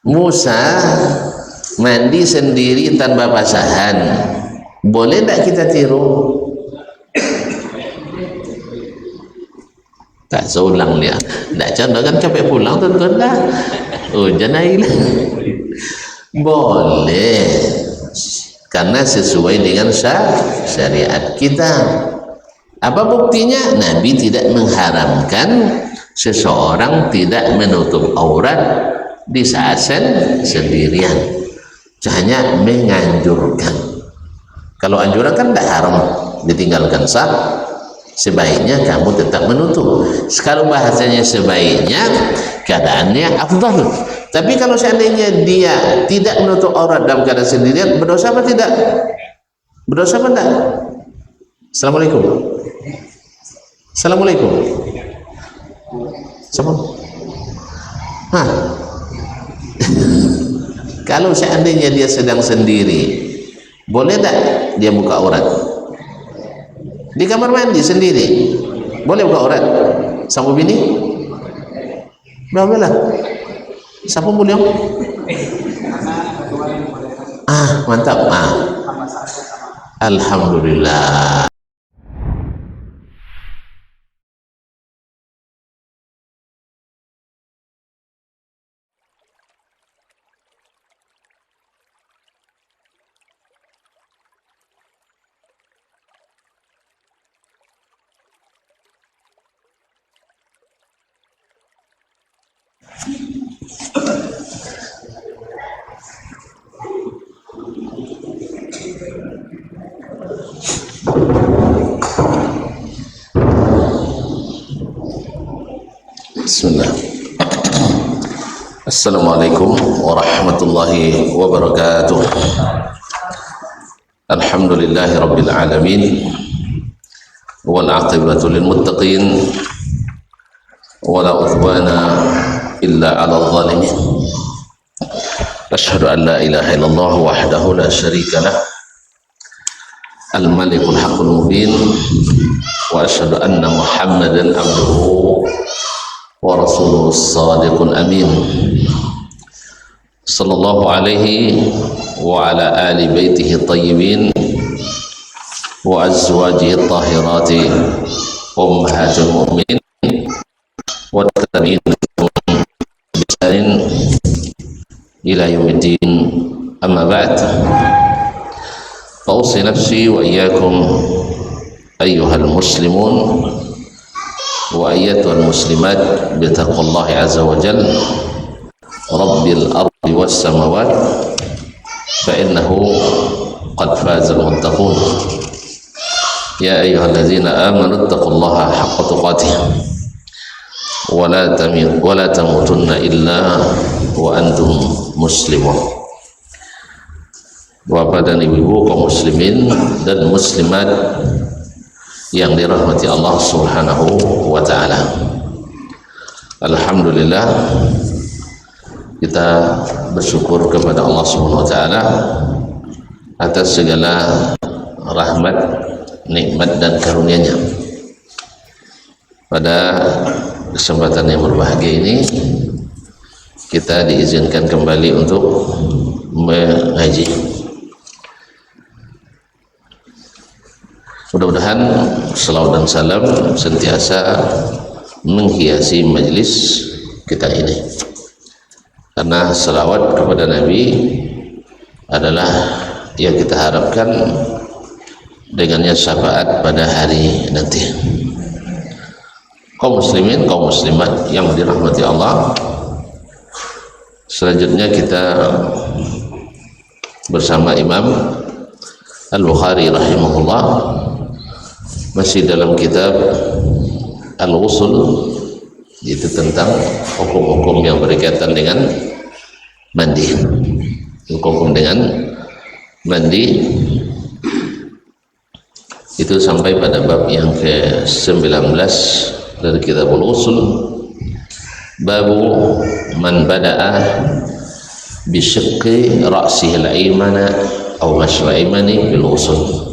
Musa mandi sendiri tanpa basahan, boleh tak kita tiru? Tak seulang dia, tak contoh kan capek pulang tuan-tuan lah. Oh jangan boleh, karena sesuai dengan syariat kita. Apa buktinya? Nabi tidak mengharamkan seseorang tidak menutup aurat di saat sendirian, hanya menganjurkan. Kalau anjuran kan tidak haram ditinggalkan sah, sebaiknya kamu tetap menutup. Kalau bahasanya sebaiknya, keadaannya afdal. Tapi kalau seandainya dia tidak menutup aurat dalam keadaan sendirian, berdosa apa tidak? Berdosa apa tidak? Assalamualaikum. Assalamualaikum. Kalau seandainya dia sedang sendiri, boleh tak dia buka aurat? Di kamar mandi sendiri boleh buka aurat sama bini? Boleh lah. Siapa boleh? Mantap. Alhamdulillah. Bismillah. Assalamualaikum warahmatullahi wabarakatuh. Alhamdulillahi rabbil alamin, wal aqibatu lil muttaqin, wala udwana illa 'alal zalimin. Asyhadu an la ilaha illallah wahdahu la syarika lah, al malikul haqqul mubin, wa asyhadu anna muhammadan abduhu wa rasuluhu as-sadiqul amin, sallallahu alaihi wa ala ali baitihi tayyibin wa azwajihi tahirati ummahatul mu'minin wa tabi'in bisanin ila yaumiddin. Amma ba'd, fa usi nafsi wa iyyakum ayyuhal muslimun wa ayyatuhal muslimat bitaqwallahi azza wa jalla rabbil ardi was samawat fa innahu qad fazal muttaqun. Ya ayyuhallazina amanu taqullaha haqqa tuqatih wa la tamutunna illa wa antum muslimun. Bapak dan ibu kaum muslimin dan muslimat yang dirahmati Allah Subhanahu wa ta'ala, alhamdulillah kita bersyukur kepada Allah Subhanahu wa ta'ala atas segala rahmat, nikmat dan karunia-Nya. Pada kesempatan yang berbahagia ini kita diizinkan kembali untuk mengaji. Mudah-mudahan salawat dan salam sentiasa menghiasi majlis kita ini, karena salawat kepada Nabi adalah yang kita harapkan dengannya syafaat pada hari nanti. Kaum muslimin, kaum muslimat yang dirahmati Allah, selanjutnya kita bersama Imam Al-Bukhari rahimahullah masih dalam kitab Al-Usul, itu tentang hukum-hukum yang berkaitan dengan mandi, hukum dengan mandi. Itu sampai pada bab yang ke-19 dari kitab Al-Usul, babu man bada'a bisyiqqi ra'sihi al-aymana aw mashraimani bil usul.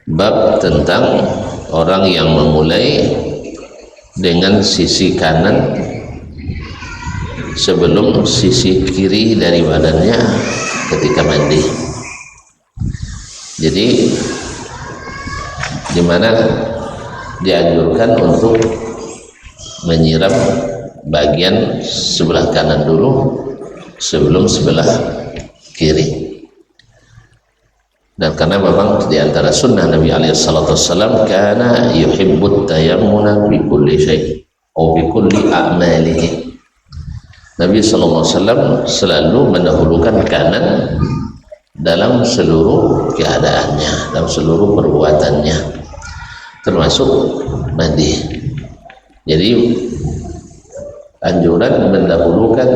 Bab tentang orang yang memulai dengan sisi kanan sebelum sisi kiri dari badannya ketika mandi. Jadi di mana dianjurkan untuk menyiram bagian sebelah kanan dulu sebelum sebelah kiri. Dan karena memang di antara sunnah Nabi alaihi salatu wassalam, kana yuhibbut tayammuna bi kulli syai' atau bi kulli a'malihi. Nabi sallallahu alaihi wasallam selalu mendahulukan kanan dalam seluruh keadaannya, dalam seluruh perbuatannya, termasuk mandi. Jadi anjuran mendahulukan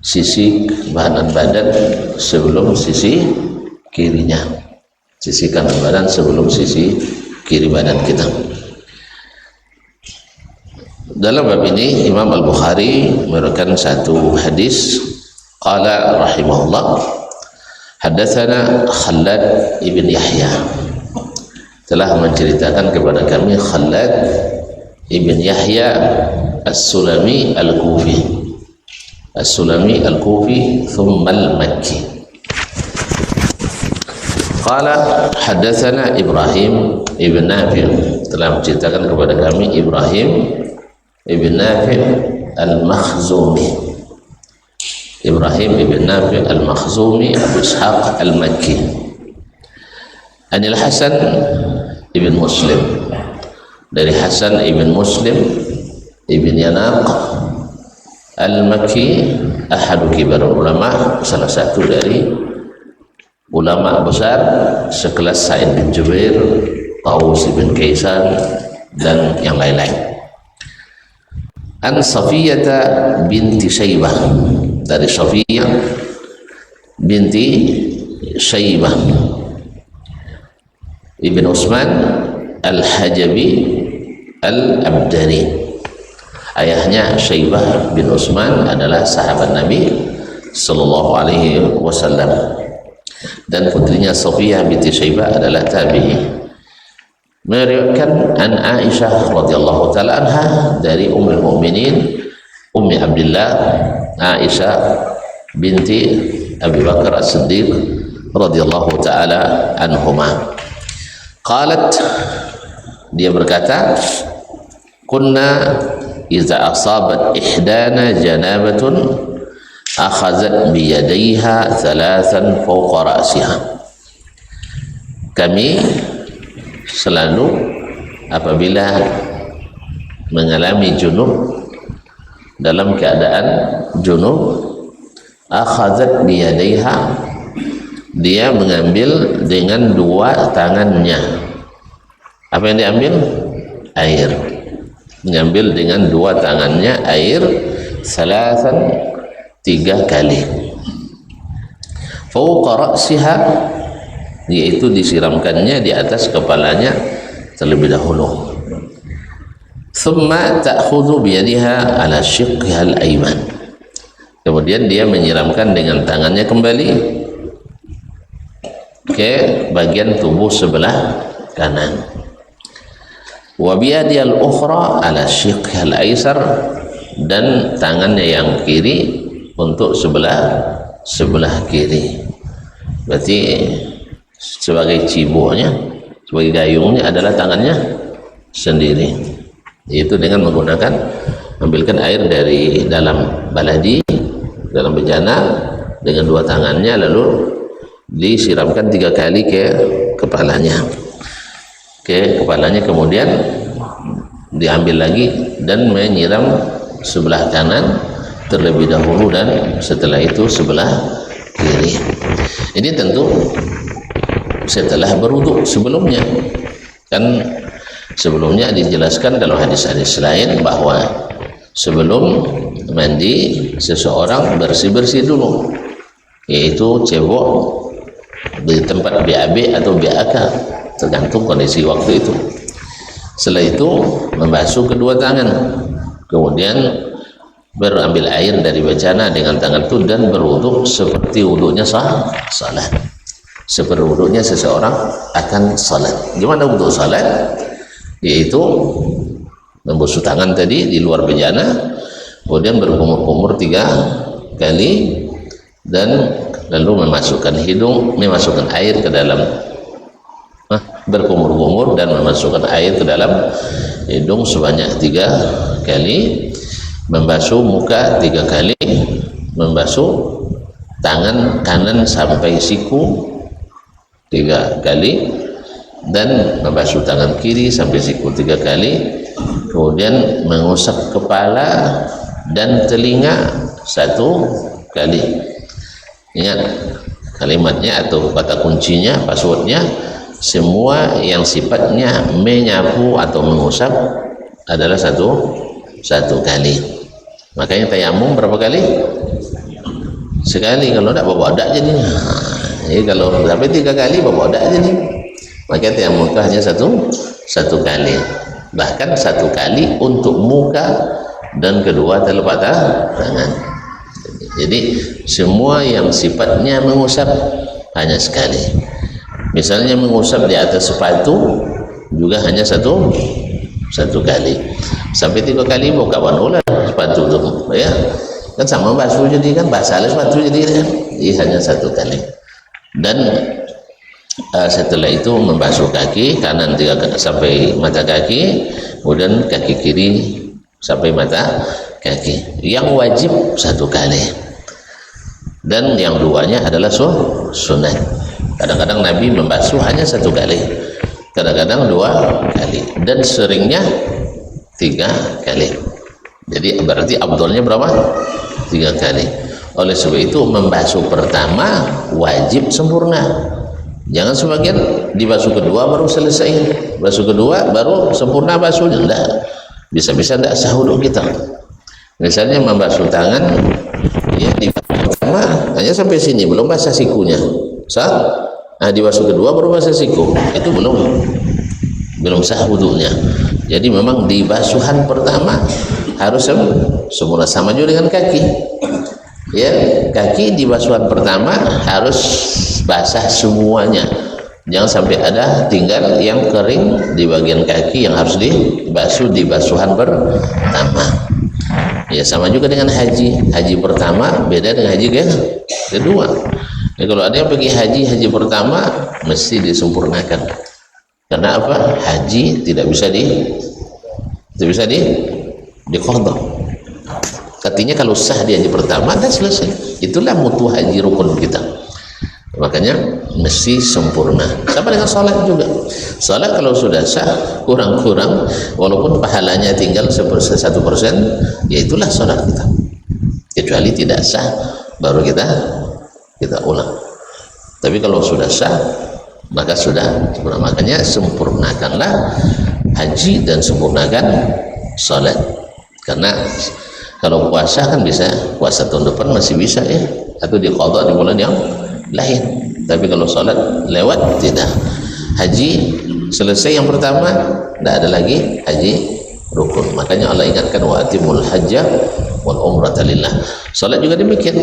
sisi kanan badan sebelum sisi kirinya, sisi kanan badan sebelum sisi kiri badan kita. Dalam bab ini Imam Al-Bukhari meriwayatkan satu hadis, qala rahimahullah, haddatsana Khallad ibn Yahya, telah menceritakan kepada kami Khallad ibn Yahya As-Sulami Al-Kufi, As-Sulami Al-Kufi thumma Al-Makki. Qala haddatsana Ibrahim ibn Nafi', telah menceritakan kepada kami Ibrahim ibn Nafi' Al-Makhzumi, Ibrahim ibn Nafi' Al-Makhzumi Abu Ishaq Al-Makki. Anil Hasan ibn Muslim, dari Hasan ibn Muslim ibn Yanaq Al-Makki, ahadu kibar ulama, salah satu dari ulama besar sekelas Sa'id bin Jubair, Tawus bin Kaisan dan yang lain-lain. An Safiyata binti Syaibah, dari Safiyah binti Syaibah Ibn Utsman Al-Hajabi Al-Abdari. Ayahnya Syaibah bin Utsman adalah sahabat Nabi sallallahu alaihi wasallam, dan putrinya Safiyah binti Syaibah adalah tabi'i. Meriwayatkan an Aisyah radhiyallahu taala anha, dari Ummul Mukminin Ummi Abdullah Aisyah binti Abi Bakar As-Siddiq radhiyallahu taala anhuma. Qalat, dia berkata, kunna idza asabat ihdana janabatun akhazat biyadaiha thalathan fawqa ra'siha. Kami selalu apabila mengalami junub, dalam keadaan junub, akhazat biyadaiha, dia mengambil dengan dua tangannya. Apa yang diambil? Air. Mengambil dengan dua tangannya air, thalathan, 3 kali. Fawqa ra'siha, yaitu disiramkannya di atas kepalanya terlebih dahulu. Thumma ta'khudhu biyadiha ala shiqqiha al-ayman, kemudian dia menyiramkan dengan tangannya kembali ke bagian tubuh sebelah kanan. Wa biyadiha al-ukhra ala shiqqiha al-aysar, dan tangannya yang kiri untuk sebelah kiri. Berarti sebagai cibuknya, sebagai gayungnya adalah tangannya sendiri, yaitu dengan menggunakan, ambilkan air dari dalam baladi, dalam bejana dengan dua tangannya, lalu disiramkan 3 kali ke kepalanya, kemudian diambil lagi dan menyiram sebelah kanan terlebih dahulu, dan setelah itu sebelah kiri. Ini tentu setelah berwudu. Sebelumnya kan, sebelumnya dijelaskan dalam hadis-hadis lain bahwa sebelum mandi seseorang bersih-bersih dulu, yaitu cebok di tempat BAB atau BAK, tergantung kondisi waktu itu. Setelah itu membasuh kedua tangan, kemudian berambil air dari bejana dengan tangan itu dan berwudu seperti wudunya salat, seperti wudunya seseorang akan salat. Gimana wudu salat? Yaitu membasuh tangan tadi di luar bejana, kemudian berkumur-kumur 3 kali, dan lalu memasukkan air ke dalam berkumur-kumur dan memasukkan air ke dalam hidung sebanyak 3 kali, membasuh muka 3 kali, membasuh tangan kanan sampai siku 3 kali, dan membasuh tangan kiri sampai siku 3 kali, kemudian mengusap kepala dan telinga 1 kali. Ingat kalimatnya atau kata kuncinya, passwordnya, semua yang sifatnya menyapu atau mengusap adalah satu kali. Makanya tayamum berapa kali? Sekali. Kalau tidak bawa-bawa jadinya. Jadi kalau sampai 3 kali bawa-bawa jadi. Maka tayamum hanya satu kali. Bahkan 1 kali untuk muka dan kedua telapak tangan. Jadi semua yang sifatnya mengusap hanya sekali. Misalnya mengusap di atas sepatu juga hanya satu kali. Sampai 3 kali buka wanulah sepatu itu, ya kan sama basuh jadi kan basah sepatu jadi kan. Jadi hanya 1 kali. Dan setelah itu membasuh kaki kanan 3 kali sampai mata kaki, kemudian kaki kiri sampai mata kaki. Yang wajib 1 kali. Dan yang duanya adalah sunat. Kadang-kadang Nabi membasuh hanya 1 kali, kadang-kadang 2 kali, dan seringnya 3 kali. Jadi berarti abdolnya berapa? 3 kali. Oleh sebab itu membasuh pertama wajib sempurna. Jangan sebagian dibasuh kedua baru selesai, basuh kedua baru sempurna basuhnya. Enggak, bisa-bisa enggak sah wudu kita. Misalnya membasuh tangan, ya dibasuh pertama hanya sampai sini, belum basah sikunya, sah. Nah, dibasuh kedua baru basah siku, itu belum sah wudunya. Jadi memang di basuhan pertama harus sempurna. Sama juga dengan kaki, ya, kaki di basuhan pertama harus basah semuanya, jangan sampai ada tinggal yang kering di bagian kaki yang harus dibasuh di basuhan pertama. Ya sama juga dengan haji pertama beda dengan haji kedua. Ya, kalau ada yang pergi haji pertama mesti disempurnakan. Karena apa? Haji tidak bisa diqadha. Artinya kalau sah di haji pertama dan selesai. Itulah mutu haji rukun kita. Makanya mesti sempurna. Sama dengan salat juga. Salat kalau sudah sah kurang-kurang walaupun pahalanya tinggal 1%, ya itulah salat kita. Kecuali tidak sah baru kita ulang. Tapi kalau sudah sah maka sudah sempurna. Makanya sempurnakanlah haji dan sempurnakan salat. Karena kalau puasa kan bisa, puasa tahun depan masih bisa ya, atau diqadha di bulan yang lain. Tapi kalau salat lewat tidak. Haji selesai yang pertama, tidak ada lagi haji rukun. Makanya Allah ingatkan wa atimul hajja wal umrata lillah. Salat juga demikian.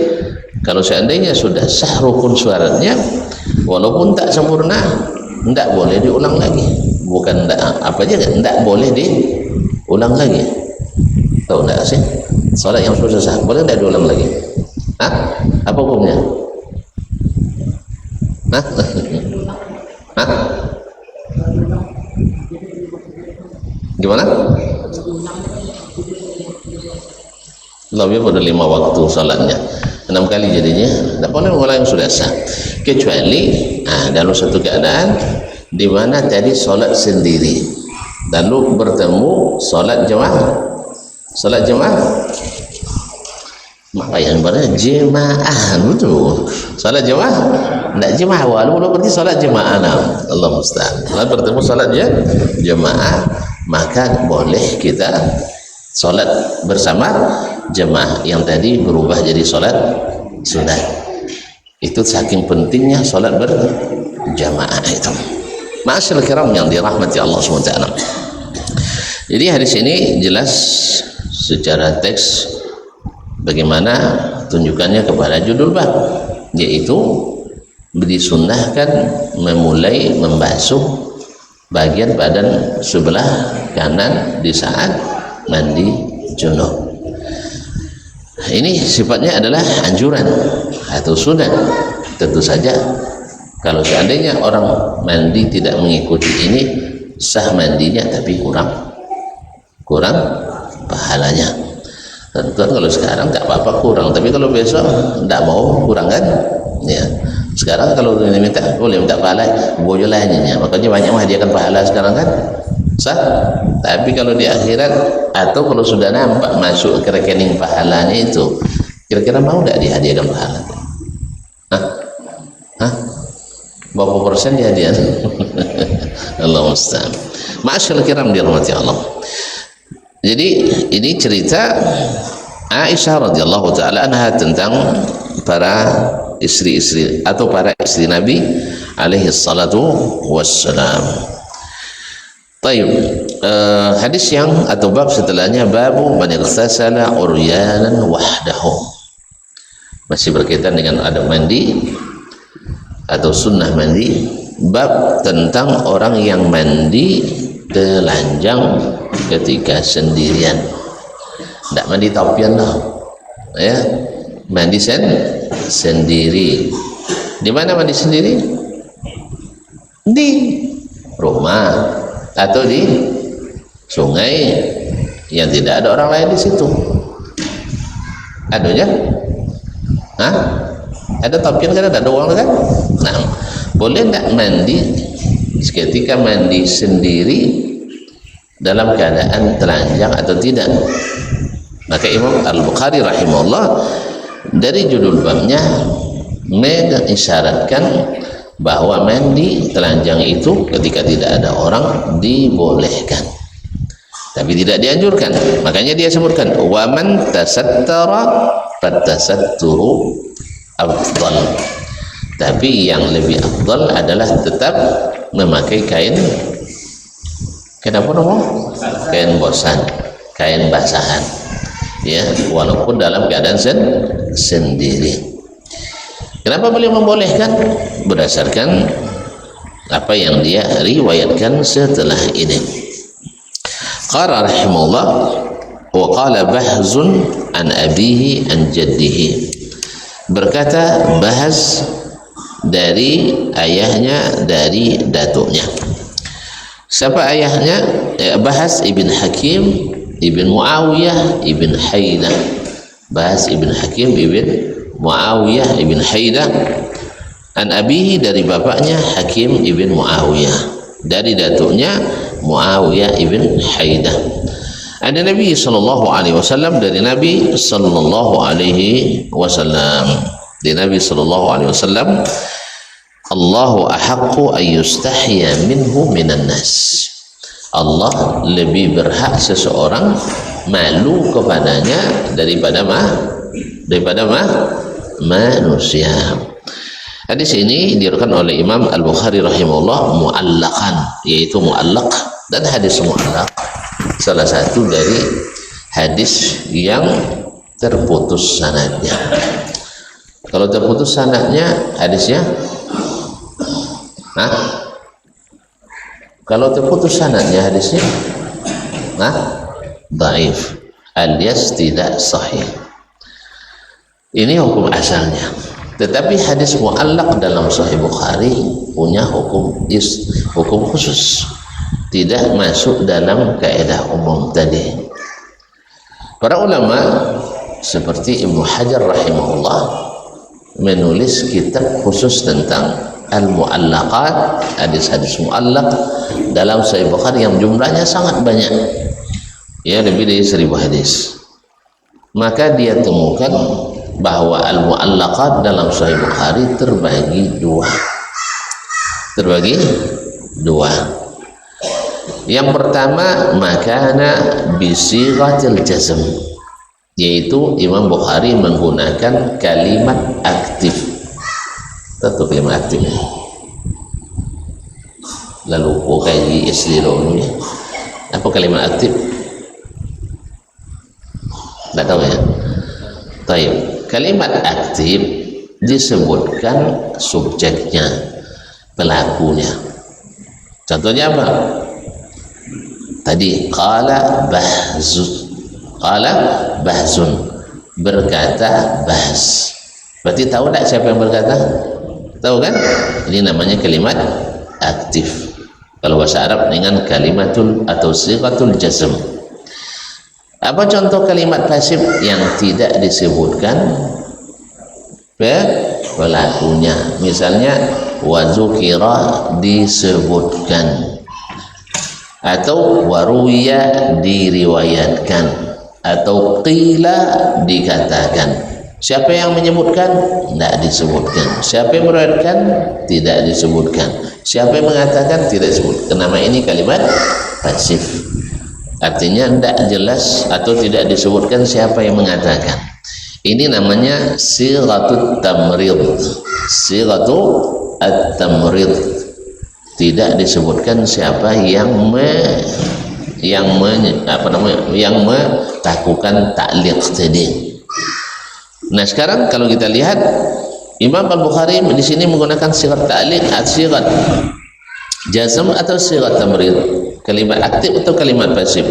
Kalau seandainya sudah sah rukun syaratnya, walaupun tak sempurna, tidak boleh diulang lagi. Bukan tidak apa aja, tidak boleh diulang lagi. Tahu tidak sih? Salat yang sudah sah boleh tidak diulang lagi? Hah? Apa hukumnya? Hah? Hah? Gimana? Lebih pada 5 waktu salatnya, 6 kali jadinya. Tidak boleh mengulang yang sudah sah, kecuali dalam satu keadaan di mana tadi salat sendiri lalu bertemu salat jemaah. Salat jemaah apa yang berarti jemaah betul. Salat jemaah tidak jemaah, walaupun berarti salat jemaah. Allah musta'an. Kalau bertemu salat jemaah maka boleh kita salat bersama jemaah yang tadi berubah jadi salat sunat. Itu saking pentingnya salat berjamaah itu. Ma'asyiral kiram yang dirahmati Allah SWT. Jadi hadis ini jelas secara teks bagaimana tunjukannya kepada judul bab, yaitu disunnahkan memulai membasuh bagian badan sebelah kanan di saat mandi junub. Ini sifatnya adalah anjuran atau sunnah. Tentu saja kalau seandainya orang mandi tidak mengikuti ini, sah mandinya tapi kurang pahalanya. Tentu kalau sekarang tak apa-apa kurang, tapi kalau besok tidak mau kurang kan ya. Sekarang kalau boleh minta pahala boleh lainnya, makanya banyak menghadiahkan pahala sekarang kan sah. Tapi kalau di akhirat atau kalau sudah nampak masuk ke rekening pahalanya itu, kira-kira mau tidak dihadiahkan pahala? Berapa persen dihadiahkan? Allah musta'an. Ma'asyarul kiram dirahmati Allah. Jadi ini cerita Aisyah radhiyallahu taala anha tentang para istri-istri atau para istri Nabi alaihi salatu wassalam. Baik, hadis yang atau bab setelahnya babu man ightasala uryanan wahdahu. Masih berkaitan dengan adab mandi atau sunnah mandi, bab tentang orang yang mandi telanjang ketika sendirian. Tidak mandi taupian lah ya, mandi sendiri. Di mana mandi sendiri? Di rumah atau di sungai yang tidak ada orang lain di situ. Adanya? Ada taupian kan, ada uang kan? Nah, boleh tidak mandi ketika mandi sendiri dalam keadaan telanjang atau tidak? Maka Imam Al-Bukhari rahimahullah dari judul babnya mengisyaratkan bahwa mandi telanjang itu ketika tidak ada orang dibolehkan, tapi tidak dianjurkan. Makanya dia sebutkan wa man tasattara fatasatturu afdal. Tapi yang lebih afdal adalah tetap memakai kain kain bosan, kain basahan ya, walaupun dalam keadaan sendiri. Kenapa beliau membolehkan? Berdasarkan apa yang dia riwayatkan setelah ini. Qala rahimahullah wa qala Bahzun an abihi an jaddihi. Berkata Bahz dari ayahnya, dari datuknya. Siapa ayahnya? Bahz ibn Hakim ibn Muawiyah ibn Haidah. Bahz ibn Hakim ibn Muawiyah ibn Haidah. An abihi, dari bapaknya Hakim ibn Muawiyah, dari datuknya Muawiyah ibn Haidah. Ada Nabi sallallahu alaihi wasallam, dari Nabi sallallahu alaihi wasallam, dari Nabi sallallahu alaihi wasallam, Allahu ahaqqu an yustahya minhu minan nas. Allah lebih berhak seseorang malu kepadanya daripada manusia. Hadis ini diriwayatkan oleh Imam Al-Bukhari rahimahullah mu'allaqan, yaitu mu'allaq, dan hadis mu'allaq salah satu dari hadis yang terputus sanadnya. Kalau terputus sanadnya hadisnya kalau terputus sanadnya hadisnya dhaif, alias tidak sahih. Ini hukum asalnya. Tetapi hadis mu'allaq dalam Sahih Bukhari punya hukum khusus, tidak masuk dalam kaidah umum tadi. Para ulama seperti Ibnu Hajar rahimahullah menulis kitab khusus tentang al-mu'allaqat, hadis-hadis mu'allaq dalam Sahih Bukhari yang jumlahnya sangat banyak, ya, lebih dari 1000 hadis. Maka dia temukan bahwa al-mu'allaqat dalam Sahih Bukhari terbagi dua. Yang pertama, makana bisighatil jazm, yaitu Imam Bukhari menggunakan kalimat aktif. Tentu kalimat aktif. Lalu kaji istilah apa kalimat aktif? Tidak tahu ya. Taib. Kalimat aktif disebutkan subjeknya, pelakunya. Contohnya apa? Tadi qala bahzun, berkata bahas. Berarti tahu tak siapa yang berkata? Tahu kan? Ini namanya kalimat aktif. Kalau bahasa Arab dengan kalimatul atau sighatul jazm. Apa contoh kalimat pasif yang tidak disebutkan pelakunya? Misalnya wazukira disebutkan, atau waruya diriwayatkan, atau qila dikatakan. Siapa yang menyebutkan? Tidak disebutkan. Siapa yang meriwayatkan? Tidak disebutkan. Siapa yang mengatakan? Tidak disebutkan. Nama ini kalimat pasif. Artinya tidak jelas atau tidak disebutkan siapa yang mengatakan. Ini namanya sighatut tamrid. Sighatut at-tamrid. Tidak disebutkan siapa yang melakukan ta'liq tadi. Nah, sekarang kalau kita lihat Imam Al-Bukhari di sini menggunakan sighat ta'liq, sighat jazm atau sighat tamrid. Kalimat aktif atau kalimat pasif?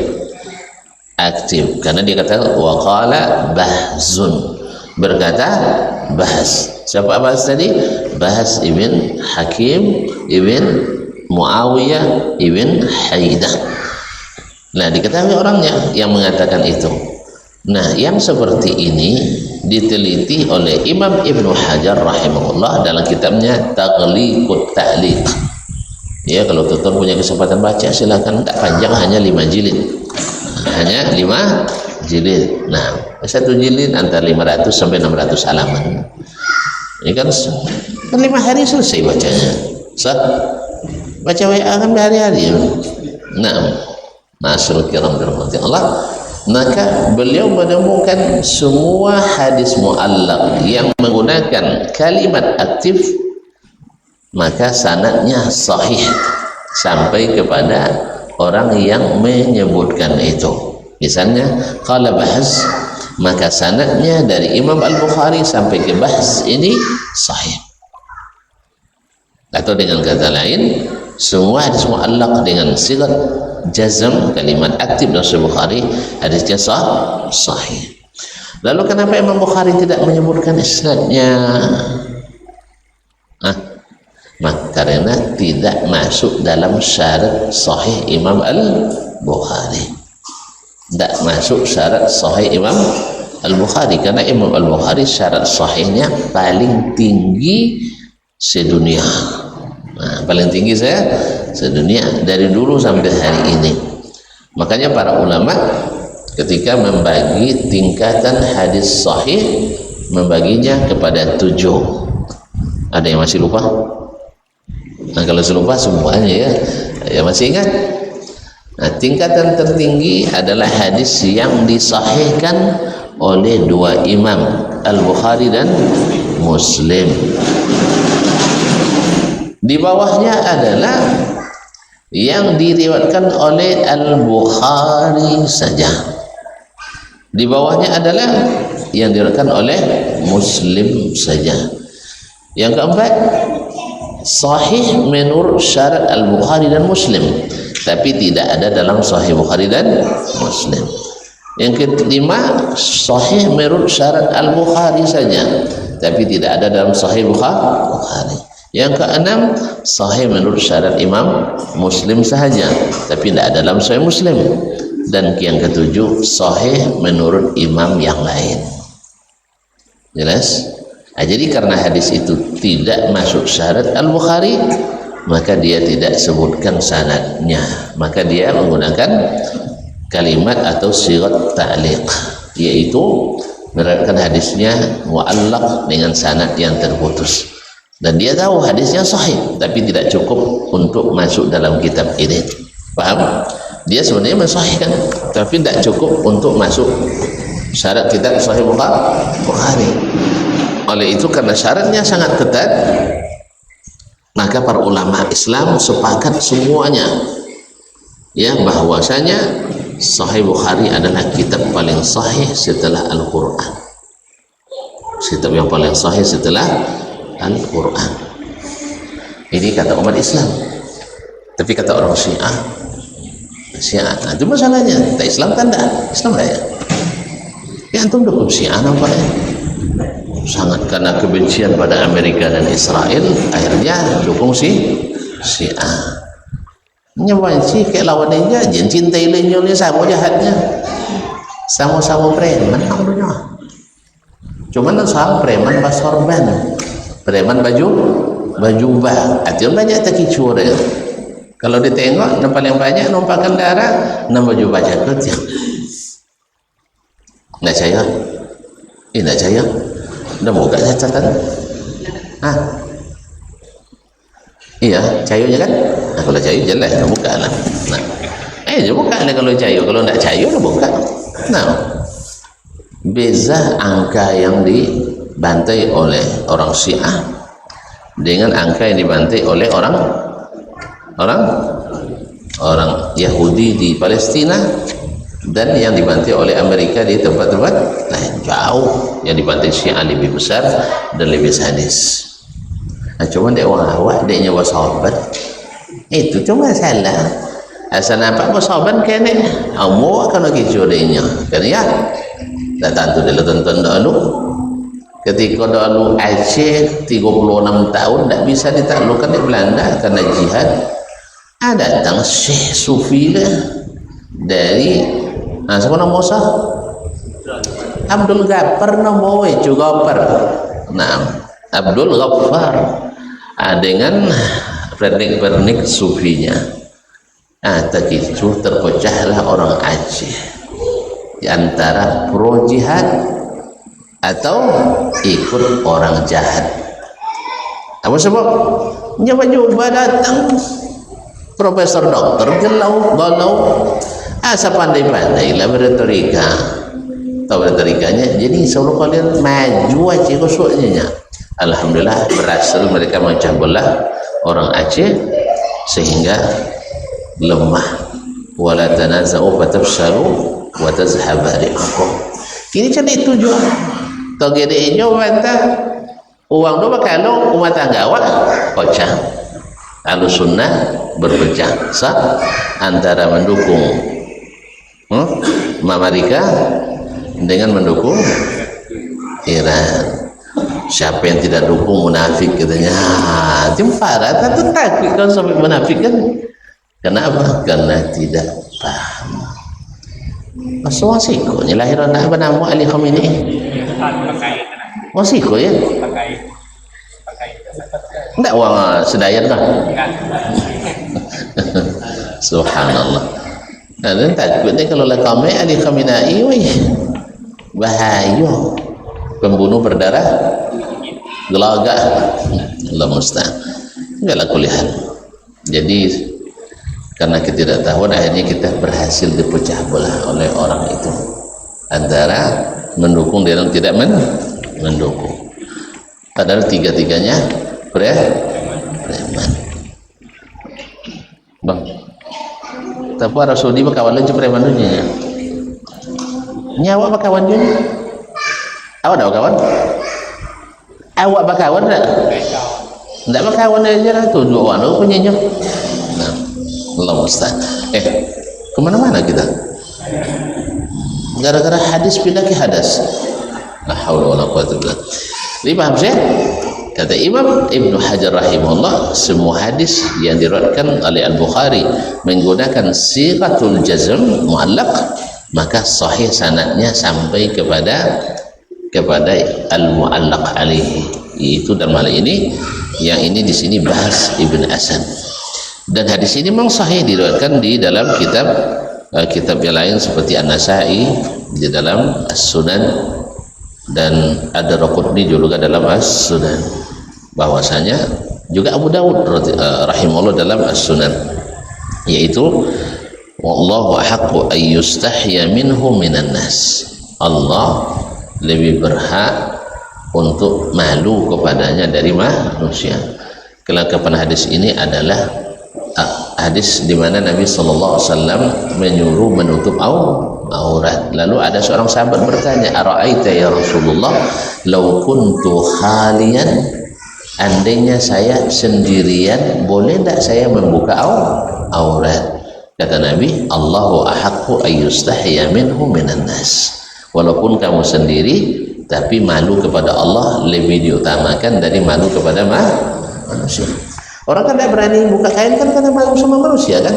Aktif, karena dia kata waqala bahzun, berkata bahas. Siapa bahas tadi? Bahas ibn Hakim ibn Muawiyah ibn Haidah. Nah, diketahui orangnya yang mengatakan itu. Nah, yang seperti ini diteliti oleh Imam Ibnu Hajar rahimahullah dalam kitabnya Taghliqut Ta'liq. Ya, kalau tuan punya kesempatan baca silakan, tak panjang, hanya 5 jilid. Hanya 5 jilid. Nah, satu jilid antara 500 sampai 600 halaman. Ini kan 5 hari selesai bacanya. Baca WA kan berhari-hari. Nah, masyaallah kiram dirahmati Allah. Maka beliau menemukan semua hadis mu'allaq yang menggunakan kalimat aktif, maka sanadnya sahih sampai kepada orang yang menyebutkan itu. Misalnya qala bahas, maka sanadnya dari Imam Al-Bukhari sampai ke bahas ini sahih. Atau dengan kata lain, semua hadis mu'allaq dengan sighat jazm, kalimat aktif dalam Sahih Bukhari, hadisnya sahih. Lalu kenapa Imam Bukhari tidak menyebutkan isnadnya? Karena tidak masuk dalam syarat sahih Imam Al-Bukhari. Tidak masuk syarat sahih Imam Al-Bukhari, karena Imam Al-Bukhari syarat sahihnya paling tinggi sedunia. Nah, paling tinggi sedunia dari dulu sampai hari ini. Makanya para ulama ketika membagi tingkatan hadis sahih, membaginya kepada 7. Ada yang masih lupa? Nah, kalau lupa semuanya ya masih ingat. Nah, tingkatan tertinggi adalah hadis yang disahihkan oleh 2 imam, Al-Bukhari dan Muslim. Di bawahnya adalah yang diriwayatkan oleh Al-Bukhari saja. Di bawahnya adalah yang diriwayatkan oleh Muslim saja. Yang keempat, sahih menurut syarat Al-Bukhari dan Muslim, tapi tidak ada dalam Sahih Bukhari dan Muslim. Yang kelima, sahih menurut syarat Al-Bukhari saja, tapi tidak ada dalam Sahih Bukhari. Yang keenam, sahih menurut syarat Imam Muslim sahaja, tapi tidak ada dalam Sahih Muslim. Dan yang ketujuh, sahih menurut imam yang lain. Jelas? Nah, jadi karena hadis itu tidak masuk syarat Al-Bukhari, maka dia tidak sebutkan sanadnya, maka dia menggunakan kalimat atau sighat ta'liq, yaitu meriwayatkan hadisnya mu'allaq dengan sanad yang terputus. Dan dia tahu hadisnya sahih, tapi tidak cukup untuk masuk dalam kitab ini. Paham? Dia sebenarnya mensahihkan, tapi tidak cukup untuk masuk syarat kitab Sahih Bukhari. Oleh itu, karena syaratnya sangat ketat, maka para ulama Islam sepakat semuanya ya bahwasanya Sahih Bukhari adalah kitab paling sahih setelah Al-Quran. Kitab yang paling sahih setelah Al-Quran. Ini kata umat Islam. Tapi kata orang Syiah, nah, itu masalahnya. Kita Islam kan enggak? Islam enggak ya? Ya antum dukung Syiah nampaknya. Sangat karena kebencian pada Amerika dan Israel, akhirnya dukung Syiah. Nyawa sih kayak lawan dia, jen cintai lenyol ni sama jahatnya. Sama-sama preman namanya. Cuman soal preman basorban, preman baju bah. Artinya banyak takicur ya. Kalau ditengok, yang paling banyak numpahkan darah, nama baju baca kerja. Nggak percaya? Nggak percaya? Udah buka catatan? Iya, cayunya kan? Nah, kalau cayu jelas, udah buka lah. Nah, buka lah kalau cayu. Kalau nggak cayu, udah buka. Nah, beza angka yang dibantai oleh orang Syiah dengan angka yang dibantai oleh orang Yahudi di Palestina dan yang dibantai oleh Amerika di tempat-tempat lain. Jauh yang dibantai Syiah lebih besar dan lebih sadis. Nah, cuma dia orang awak, dia nyawa sahabat itu cuma salah asal nampak sahabat kena awak kan lagi curinya kan ya. Tak tentu dia tonton dahulu ketika dahulu Aceh 36 tahun tak bisa ditaklukkan di Belanda karena jihad. Ada datang Syekh Sufi dari siapa nama Musa? Abdul Ghaffar nama juga Ghaffar. Nah, Abdul Ghaffar dengan pernik-pernik sufinya. Tak itu terpecahlah orang Aceh di antara pro jihad atau ikut orang jahat. Apa sebab? Nyoba-nyoba datang profesor dokter galau pandai-pandai lah berretorika. Tahu retorikanya, jadi insya Allah kalian maju aja kusuknya. Alhamdulillah berhasil mereka memecah belah orang Aceh sehingga lemah. Wala tanaza'u fatafshalu wa tazhaba rihukum. Ini jadi tujuan. Togede ijo bantah uang do bakalo umat tangga awak pecah. Lalu sunnah berpecah antara mendukung Amerika dengan mendukung Iran. Siapa yang tidak dukung munafik katanya. Jemfara tentu takut kalau sampai munafik kan. Kenapa? Karena tidak paham. Masiko nya lahiran apa nama Ali Khamenei? Masiko ya? Enggak uang sedayat lah. Subhanallah. Nah, dan takutnya kalau kami Ali Khamenei, bahaya. Pembunuh berdarah gelaga. Allah musta'an. Enggaklah kuliah. Jadi karena ketidaktahuan akhirnya kita berhasil dipecah belah oleh orang itu antara mendukung dan tidak mendukung. Padahal tiga-tiganya preman. Bang, tapi Rasul di kawan lagi preman dunia. Nyawa bakawan dunia. Awak ada kawan? Awak bakawan tak? Tidak bakawan aja lah tu dua orang punya nyo. Nah, Allah musta'an. Kemana-mana kita? Gara-gara hadis pindah ke hadas. La haula wala quwwata illa billah. Ini paham saya? Kata Imam Ibnu Hajar rahimahullah, semua hadis yang diriwayatkan oleh Al-Bukhari menggunakan sighatul jazm muallaq, maka sahih sanadnya sampai kepada al-muallaq alaihi. Itu dalam hal ini, yang ini di sini bahas Ibn Asan. Dan hadis ini memang sahih diriwayatkan di dalam kitab yang lain seperti An-Nasa'i di dalam As-Sunan dan Ad-Darqutni juga dalam As-Sunan. Bahwasanya juga Abu Dawud rahimahullah dalam As-Sunan, yaitu wallahu ahaqqu ay yustahya minhu minan nas. Allah lebih berhak untuk malu kepadanya dari manusia. Kelengkapan hadis ini adalah hadis di mana Nabi SAW menyuruh menutup aurat. Lalu ada seorang sahabat bertanya, "Ara'aita ya Rasulullah, law kuntu khalian, andainya saya sendirian, boleh tak saya membuka aurat?" Kata Nabi, "Allahu ahaqqu ayyustahya minhu minan nas." walaupun kamu sendiri, tapi malu kepada Allah lebih diutamakan dari malu kepada manusia. Orang kan tidak berani buka kain kan karena malu sama manusia kan,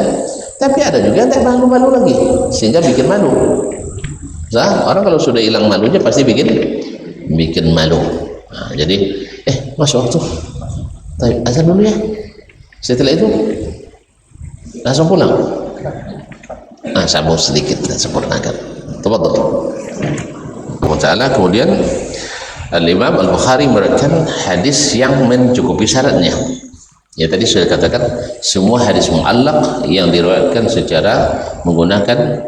tapi ada juga yang tidak malu-malu lagi sehingga bikin malu. Nah, orang kalau sudah hilang malunya pasti bikin malu. Nah, jadi masuk waktu, azan dulu ya, setelah itu langsung pulang. Nah, sambung sedikit dan sempurnakan. Tafadhol. Kemudian Al-Imam Al-Bukhari meriwayatkan hadis yang mencukupi syaratnya. Ya, tadi sudah katakan semua hadis mu'allaq yang diriwayatkan secara menggunakan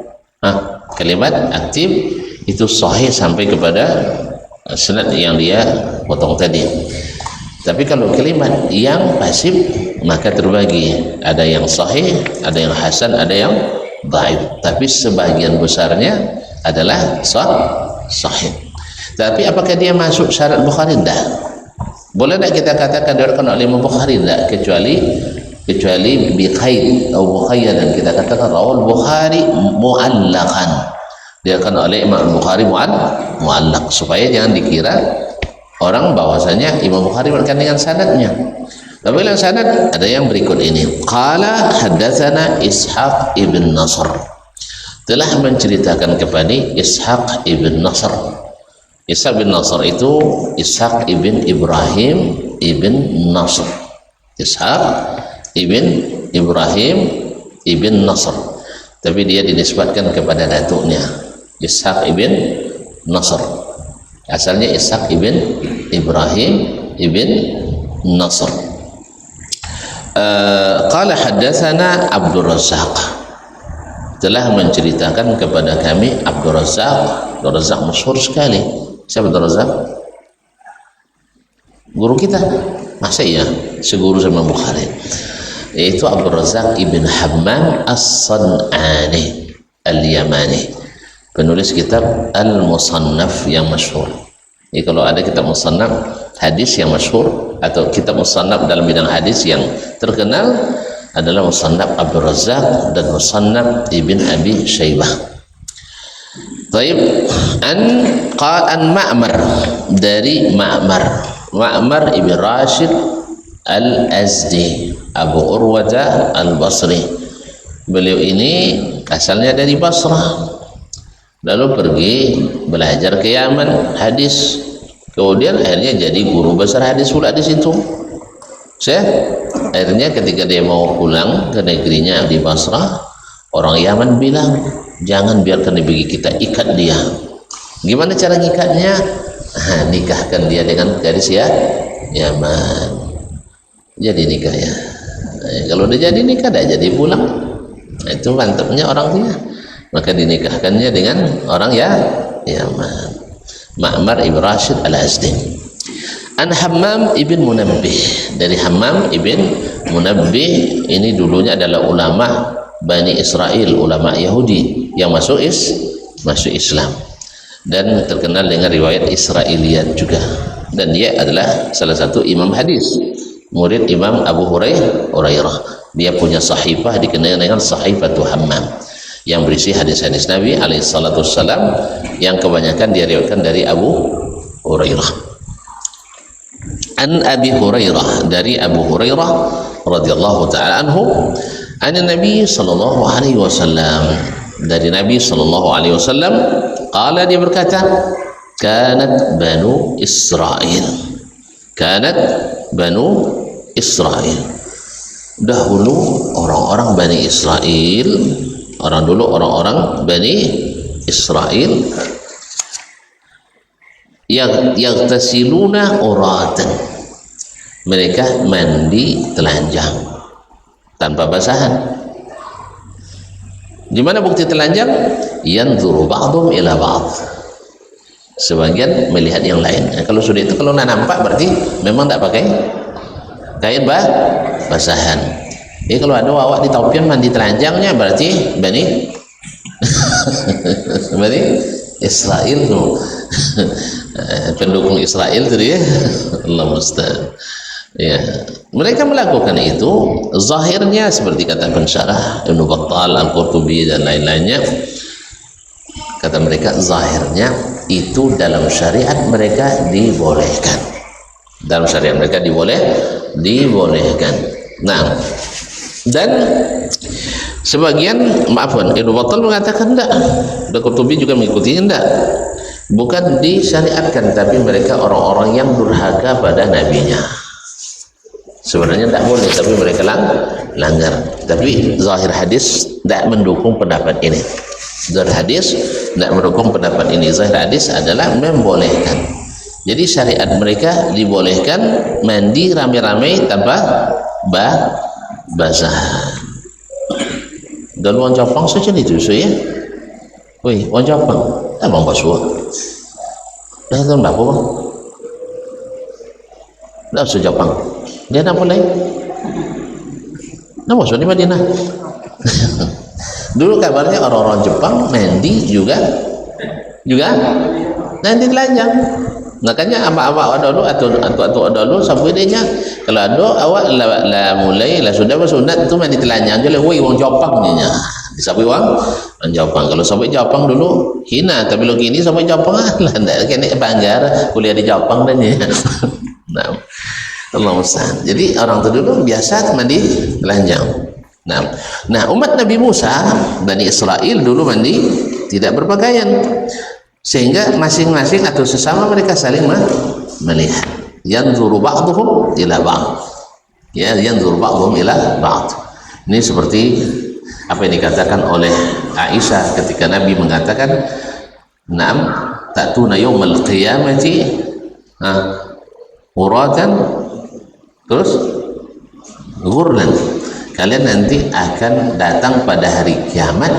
kalimat aktif itu sahih sampai kepada sanad yang dia potong tadi. Tapi kalau kalimat yang pasif maka terbagi, ada yang sahih, ada yang hasan, ada yang dhaif. Tapi sebagian besarnya adalah sahih. Tapi apakah dia masuk syarat Bukhari? Tidak. Boleh tidak kita katakan diriwayatkan oleh Imam Bukhari? Tidak, kecuali biqaid atau muqayyadan, kita katakan rawal Bukhari mu'allaqan, diriwayatkan oleh Imam Bukhari mu'allaq, supaya jangan dikira orang bahwasanya Imam Bukhari meriwayatkan dengan sanadnya. Tapi dalam sanad ada yang berikut ini. Qala haddatsana Ishaq ibn Nasr, telah menceritakan kepada Ishaq ibn Nasr. Ishaq bin Nasr itu Ishaq ibn Ibrahim ibn Nasr. Ishaq ibn Ibrahim ibn Nasr, tapi dia dinisbatkan kepada datuknya Ishaq ibn Nasr. Asalnya Ishaq ibn Ibrahim ibn Nasr. Qala haddatsana Abdul Razzaq, telah menceritakan kepada kami Abdul Razzaq. Abdul Razzaq masyhur sekali. Siapa Abdul Razzaq? Guru kita. Masa iya seguru sama Bukhari? Yaitu Abdul Razzaq ibn Hammam As-San'ani Al-Yamani, penulis kitab Al-Musannaf yang masyhur. Jadi kalau ada kitab musannaf hadis yang masyhur atau kitab musannaf dalam bidang hadis yang terkenal adalah Musannaf Abdul Razzaq dan Musannaf Ibn Abi Syaibah. Taib an Ma'mar, dari Ma'mar ibn Rashid Al-Azdi Abu Urwata Al-Basri. Beliau ini asalnya dari Basrah, lalu pergi belajar ke Yaman hadis, kemudian akhirnya jadi guru besar hadis pula di situ. Akhirnya ketika dia mau pulang ke negerinya di Basrah, orang Yaman bilang, jangan biarkan dia pergi, kita ikat dia. Gimana cara ngikatnya? Nikahkan dia dengan gadis Yaman. Jadi nikah ya. Kalau udah jadi nikah, dah jadi pulang. Itu mantapnya orang dia. Maka dinikahkannya dengan orang Yaman. Ma'mar ibn Rashid Al-Azdi. An Hammam ibn Munabbih, dari Hammam ibn Munabbih, ini dulunya adalah ulama Bani Israel, ulama Yahudi yang masuk Islam dan terkenal dengan riwayat Israiliyat juga, dan dia adalah salah satu imam hadis, murid Imam Abu Hurairah. Dia punya sahifah dikenal dengan Sahifatu Hammam yang berisi hadis-hadis Nabi alaihissalam yang kebanyakan dia riwayatkan dari Abu Hurairah. An Abi Hurairah, dari Abu Hurairah radhiyallahu taala anhu, an Nabi sallallahu alaihi wasallam, dari Nabi sallallahu alaihi wasallam, qala, dia berkata, kanat banu Israel, dahulu orang-orang Bani Israel, orang-orang Bani Israel, yaghtasiluna uratan, mereka mandi telanjang tanpa basahan. Di mana bukti telanjang? Yanzuru ba'dhum ila ba'd, sebagian melihat yang lain. Kalau sudah itu, kalau nampak berarti memang tidak pakai kain basahan. Jadi kalau ada awak di Taupian mandi telanjangnya, berarti Bani Israel tuh. Pendukung Israel tadi ya. Allah musta'an. Ya, mereka melakukan itu zahirnya seperti kata pensyarah Ibnu Battal, Al-Qurtubi dan lain-lainnya, Kata mereka zahirnya itu dalam syariat mereka dibolehkan. Dalam syariat mereka dibolehkan. Nah, dan sebagian Ibnu Battal mengatakan enggak. Qurtubi juga mengikuti enggak. Bukan disyariatkan, tapi mereka orang-orang yang durhaka pada nabinya. Sebenarnya tidak boleh, tapi mereka langgar. Tapi zahir hadis tidak mendukung pendapat ini. Zahir hadis tidak mendukung pendapat ini. Zahir hadis adalah membolehkan. Jadi syariat mereka dibolehkan mandi rame-rame tanpa basahan. Dan orang Jepang saja itu ya. Wih, orang Jepang, abang basuh. Dah tahu berapa bang? Dah basuh Jepang. Dia nak boleh? Nak basuh di Madinah. Dulu kabarnya orang-orang Jepang mandi juga nanti telanjang. Makanya abang-abang dulu atau atuk dulu sampai dia kalau ada awak lah mulai lah sudah bersunat tu mandi telanjang je lah. Woi orang Jepang ni nya. Sampai orang Jepang. Kalau sampai Jepang dulu hina, tapi lo kini sampai Jepang lah ndak kena banggar kuliah di Jepang dan ni. Nah, Allah musta'an. Jadi orang tu dulu biasa mandi telanjang. Nah, umat Nabi Musa, Bani Israel dulu mandi tidak berpakaian, sehingga masing-masing atau sesama mereka saling melihat. Yanzuru ba'dhum ila ba'd. Ya, yanzuru ba'dhum ila ba'd. Ini seperti apa yang dikatakan oleh Aisyah ketika Nabi mengatakan, "Na'am ta'tuna yaumal qiyamati uratan terus ghurlan." Kalian nanti akan datang pada hari kiamat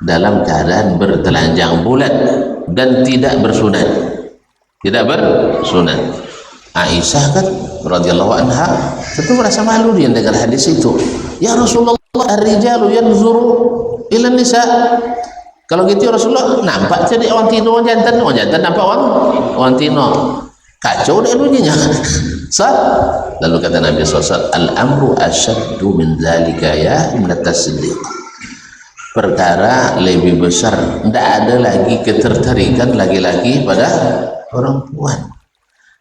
dalam keadaan bertelanjang bulat dan tidak bersunat. Aisyah kan radhiyallahu anha tentu merasa malu dia dengar hadis itu. Ya Rasulullah, ar-rijalu yanzuru ila nisa. Kalau gitu Rasulullah nampak jadi orang tino orang jantan nampak orang tino. Kacau dia bunyinya. Lalu kata Nabi SAW, al-amru asyaddu min dzalika ya ibnat as-siddiq. Perkara lebih besar, tidak ada lagi ketertarikan laki-laki pada perempuan.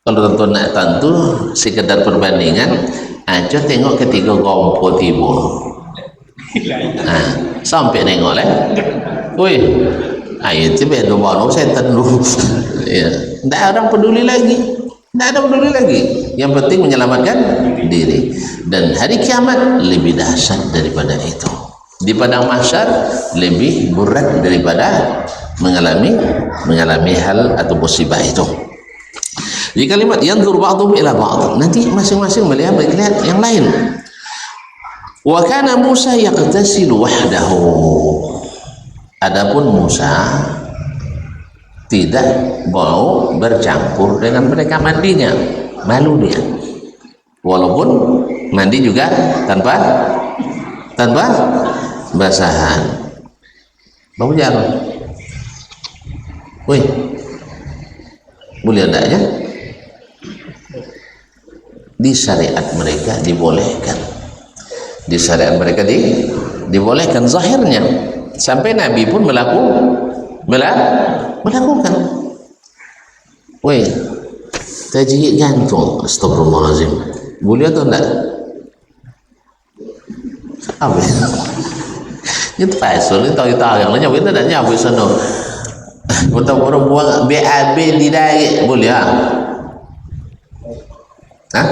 Kalau tentu sekedar perbandingan, aja tengok ketiga gompo tiba. Sampai nengok lah. Wih, itu beda baru setan dulu. Ya, tidak orang peduli lagi. Tidak ada peduli lagi. Yang penting menyelamatkan diri. Dan hari kiamat lebih dahsyat daripada itu. Di padang mahsyar lebih berat daripada mengalami hal atau musibah itu. Di kalimat yanzur ba'dhum ila ba'd, nanti masing-masing melihat yang lain. Wa kana Musa yaqtasilu wahdahu. Adapun Musa tidak mau bercampur dengan mereka mandinya, malu dia. Walaupun mandi juga tanpa basahan. Bapak jalan. Woi, boleh adanya? Di syariat mereka dibolehkan. Di syariat mereka dibolehkan zahirnya. Sampai Nabi pun melakukan. Woi, tajik gantung, astagfirullahaladzim. Boleh atau enggak? Apa? Itu pasal ni tahu-tahu yang lainnya kita dah nyampe sana. Kita orang buang BAB di daerah boleh ah? Hah?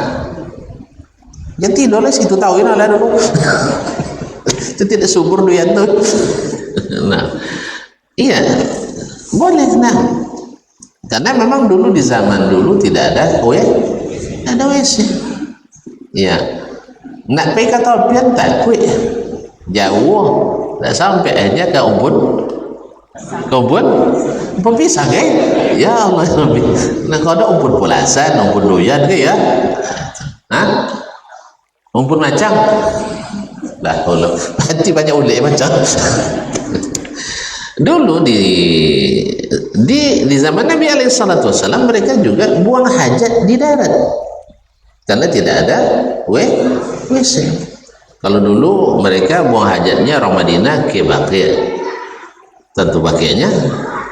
Yang tidurlah situ tahu ini lah dulu. Itu tidak subur duit tu. Nah, iya, boleh nah. Karena memang dulu di zaman dulu tidak ada WC. Iya. Nak pergi kata pian tak kuat. Jauh. Tak sampai aja ke ubun pisang ya Allah Rabbi. Nah kalau ada umpun pulasan, umpun doyan ke ya? Hah? Umpun macam? Lah Allah, nanti banyak ulik macam. Dulu di zaman Nabi SAW mereka juga buang hajat di darat karena tidak ada WC. Kalau dulu mereka buang hajatnya orang Madinah ke Baqi', tentu pakainya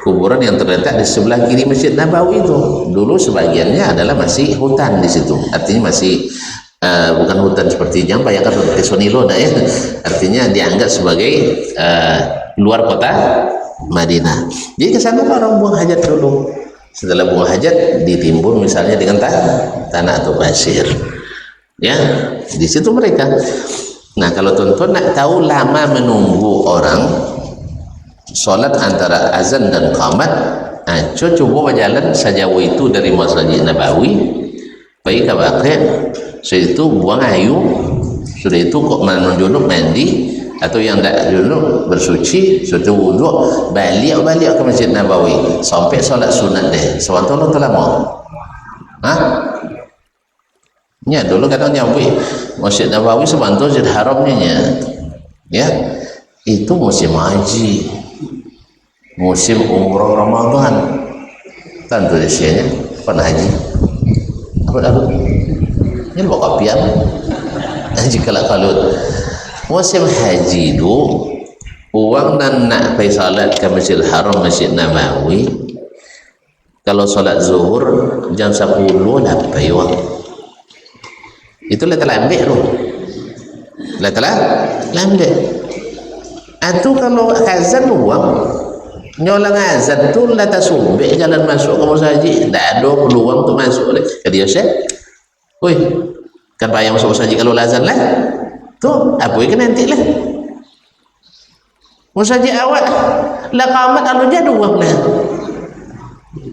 kuburan yang terletak di sebelah kiri Masjid Nabawi itu. Dulu sebagiannya adalah masih hutan di situ, artinya masih bukan hutan seperti yang bayangkan seperti Sonilo ya. Artinya dianggap sebagai luar kota Madinah. Jadi ke sana orang buang hajat dulu. Setelah buang hajat ditimbun misalnya dengan tanah atau pasir. Ya, di situ mereka. Nah, kalau tuan-tuan nak tahu lama menunggu orang solat antara azan dan qamat, coba berjalan sejauh itu dari Masjid Nabawi baik ke Baqi', sudah itu buang ayu, sudah itu kok junub mandi, atau yang tak junub bersuci, sudah itu wuduk, balik ke Masjid Nabawi sampai solat sunat deh. Sewaktu tu lama. Ya, dulu kadang nyampe Masjid Nabawi sebantu Masjid Haramnya ya, itu musim haji, musim umrah Ramadan. Tentu disinya pernah haji apa ini bawa kapian jika kalau musim haji itu uang dan nak pergi salat ke Masjidil Haram, Masjid Nabawi, kalau salat zuhur jam 10 dah pergi uang itu lah telah ambil tu, lah telah ambil. Atau kalau azan uang nyolang azan tu lah tak subik jalan masuk ke masjid, tak ada peluang untuk masuk lagi. Jadi Yosef, woi, kan payah masuk masjid kalau azan lah, tu apa yang nanti lah. Masjid awak lah qamat alu jadu uang lah.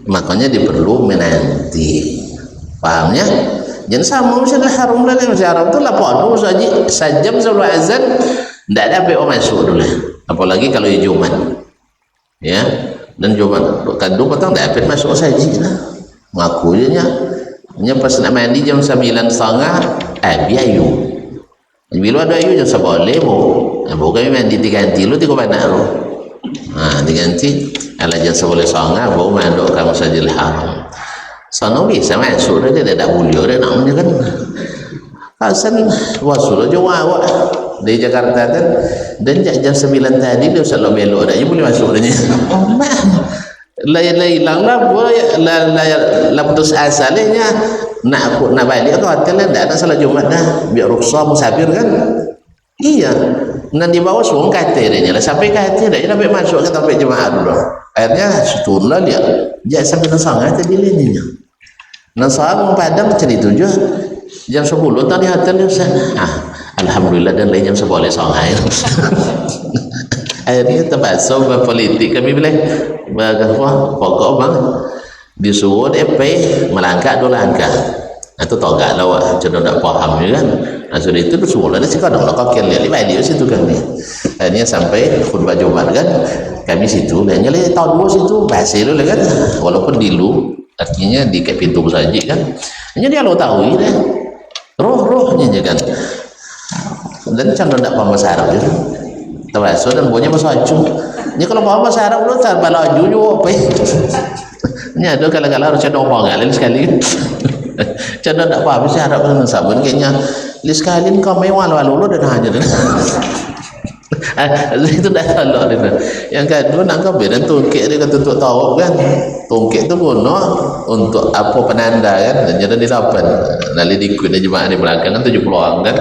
Makanya diperlu menanti, fahamnya? Jangan sama Masjidil Haram lah, Masjidil Haram tu lah padu saja sejam sebelum azan tidak ada apa masuk dulu. Apalagi kalau Jumat, ya, dan Jumat kadang petang tidak apa masuk saja lah. Ngaku je nya pas nak mandi jam 9.30 biayu. Bila ada ayu jam 10 bukan mandi diganti lu tiga panak lu. Diganti ala jam 10.30 baru mandok ke Masjidil Haram. Sana bisa masuk dia tidak boleh dia namanya kan. Hasan wasul aja awak di Jakarta kan, dan jam 9 tadi dia usah belok dah, dia boleh masuk dia. Lain hilang lah, lah putus asalnya nak balik ke hotel dah, nak salat Jumat dah, biar rukhsah musafir kan. Iya, nanti bawa semua katernya lah, sampai kater dah, dia sampai masuk ke tempat jemaah dulu. Akhirnya setulah dia, jangan sampai nasangah tadi lainnya. Nasangah Padang macam itu je. Jam 10 tadi hotel dia sana. Alhamdulillah dan lain jam 10 songai. Akhirnya terpaksa berpolitik kami boleh berapa pokok bang disuruh DP melangkah 2 langkah. Itu togak lah wak, cuma tak faham je kan. Sudah itu semua ada sih kadang kau kira lihat dia situ kami. Akhirnya sampai khutbah Jumat kan kami situ, dan nyali tahun 2 situ bahasa dulu kan, walaupun dilu artinya di pintu saja kan. Hanya dia lo tahu ya, roh-rohnya je kan. Dan cang tak paham bahasa Arab je. Termasuk dan buahnya bahasa Acung. Ni kalau paham bahasa Arab lu tak balaju juga apa. Ni ada kalau harus ada orang lain sekali. Cang tak paham bahasa Arab dengan sabun kayaknya. Li sekali kau mewah lalu dan hanya dan. Itu dah salah dia. Yang kedua nak kau dan tungkek dia kata untuk tahu kan. Tungkek tu guna untuk apa penanda kan, dan jadi dilapan. Nali dikut jemaah di belakang kan 70 orang kan.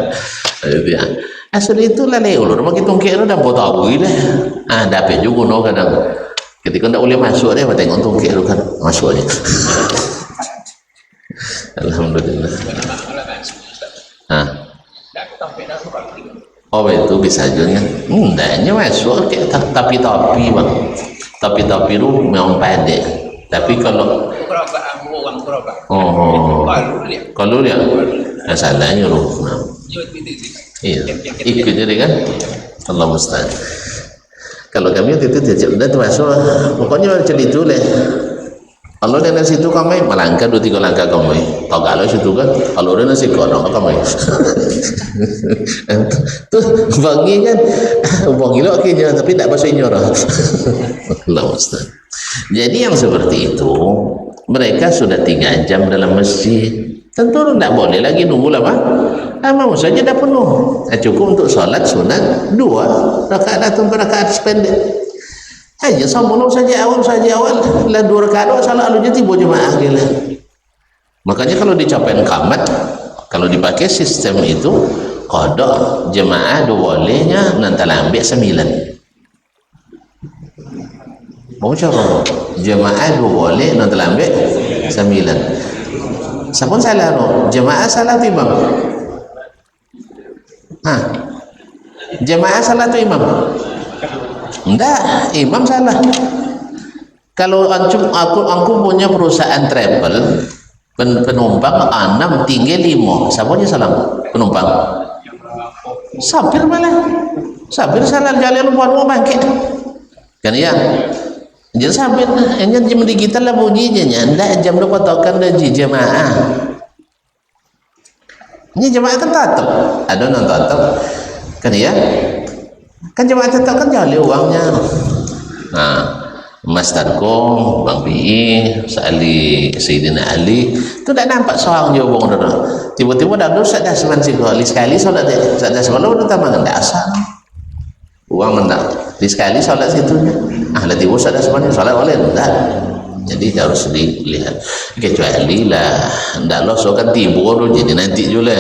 Itu ya. Asal itu lah leulur bagi tungkek tu dah buat tahu dah. Dapat juga no kadang. Ketika tak boleh masuk dia tengok tungkek tu kan masuk aja. Alhamdulillah. Oh itu bisa aja kan. Ndaknya masuk tapi bang. Tapi tu memang pendek. Tapi kalau kalau dia salahnya loh. Iya, ikut jadi kan. Allah musta'an. Kalau kami itu tidak termasuk. Pokoknya macam itu lah. Kalau dari situ kami melangkah 2-3 langkah kami. Tahu kalau situ kan. Kalau dari nasi kodok kami. Tuh bagi kan. Bagi lo akhirnya tapi tidak bahasa Indonesia. Allah musta'an. Jadi yang seperti itu mereka sudah 3 jam dalam masjid. Tentu tidak boleh lagi nunggu lama. Mau saja dah penuh. Cukup untuk solat sunat 2 rakaat atau 4 rakaat sependek. aja sambung saja awal lah 2 rakaat salat alu tiba jemaah gila. Makanya kalau dicapai kamat, kalau dipakai sistem itu qada jemaah bolehnya nanti lambat 9. Mau cara jemaah boleh nanti lambat 9. Sabun salah no jemaah salah tu imam. Jemaah salah tu imam. Enggak, imam salah. Kalau aku punya perusahaan travel, penumpang 6 tinggal 5, siapa dia salah penumpang? Sabir malah, sabir salah jalan lupa mau bangkit kan ya. Jangan sabir, hanya jam digital lah bunyinya, enggak jam 2 patokan dah jemaah. Ini jemaah kan tetap, ada non tetap kan ya. Kan jemaah tetap kan jali uangnya. Nah, Mas Tarko, Bang Pi, Sa'ali, Sayyidina Ali, itu tak nampak soal jawabong dulu. Tiba-tiba dah dulu sadah seman si Ali sekali solat sadah seman lu tak mangan dah asal. Uang mendak. Di sekali solat situ. Lah tiba sadah seman solat boleh enggak. Jadi harus dilihat. Kecuali lah ndak lo so kan tiba dulu jadi nanti juga.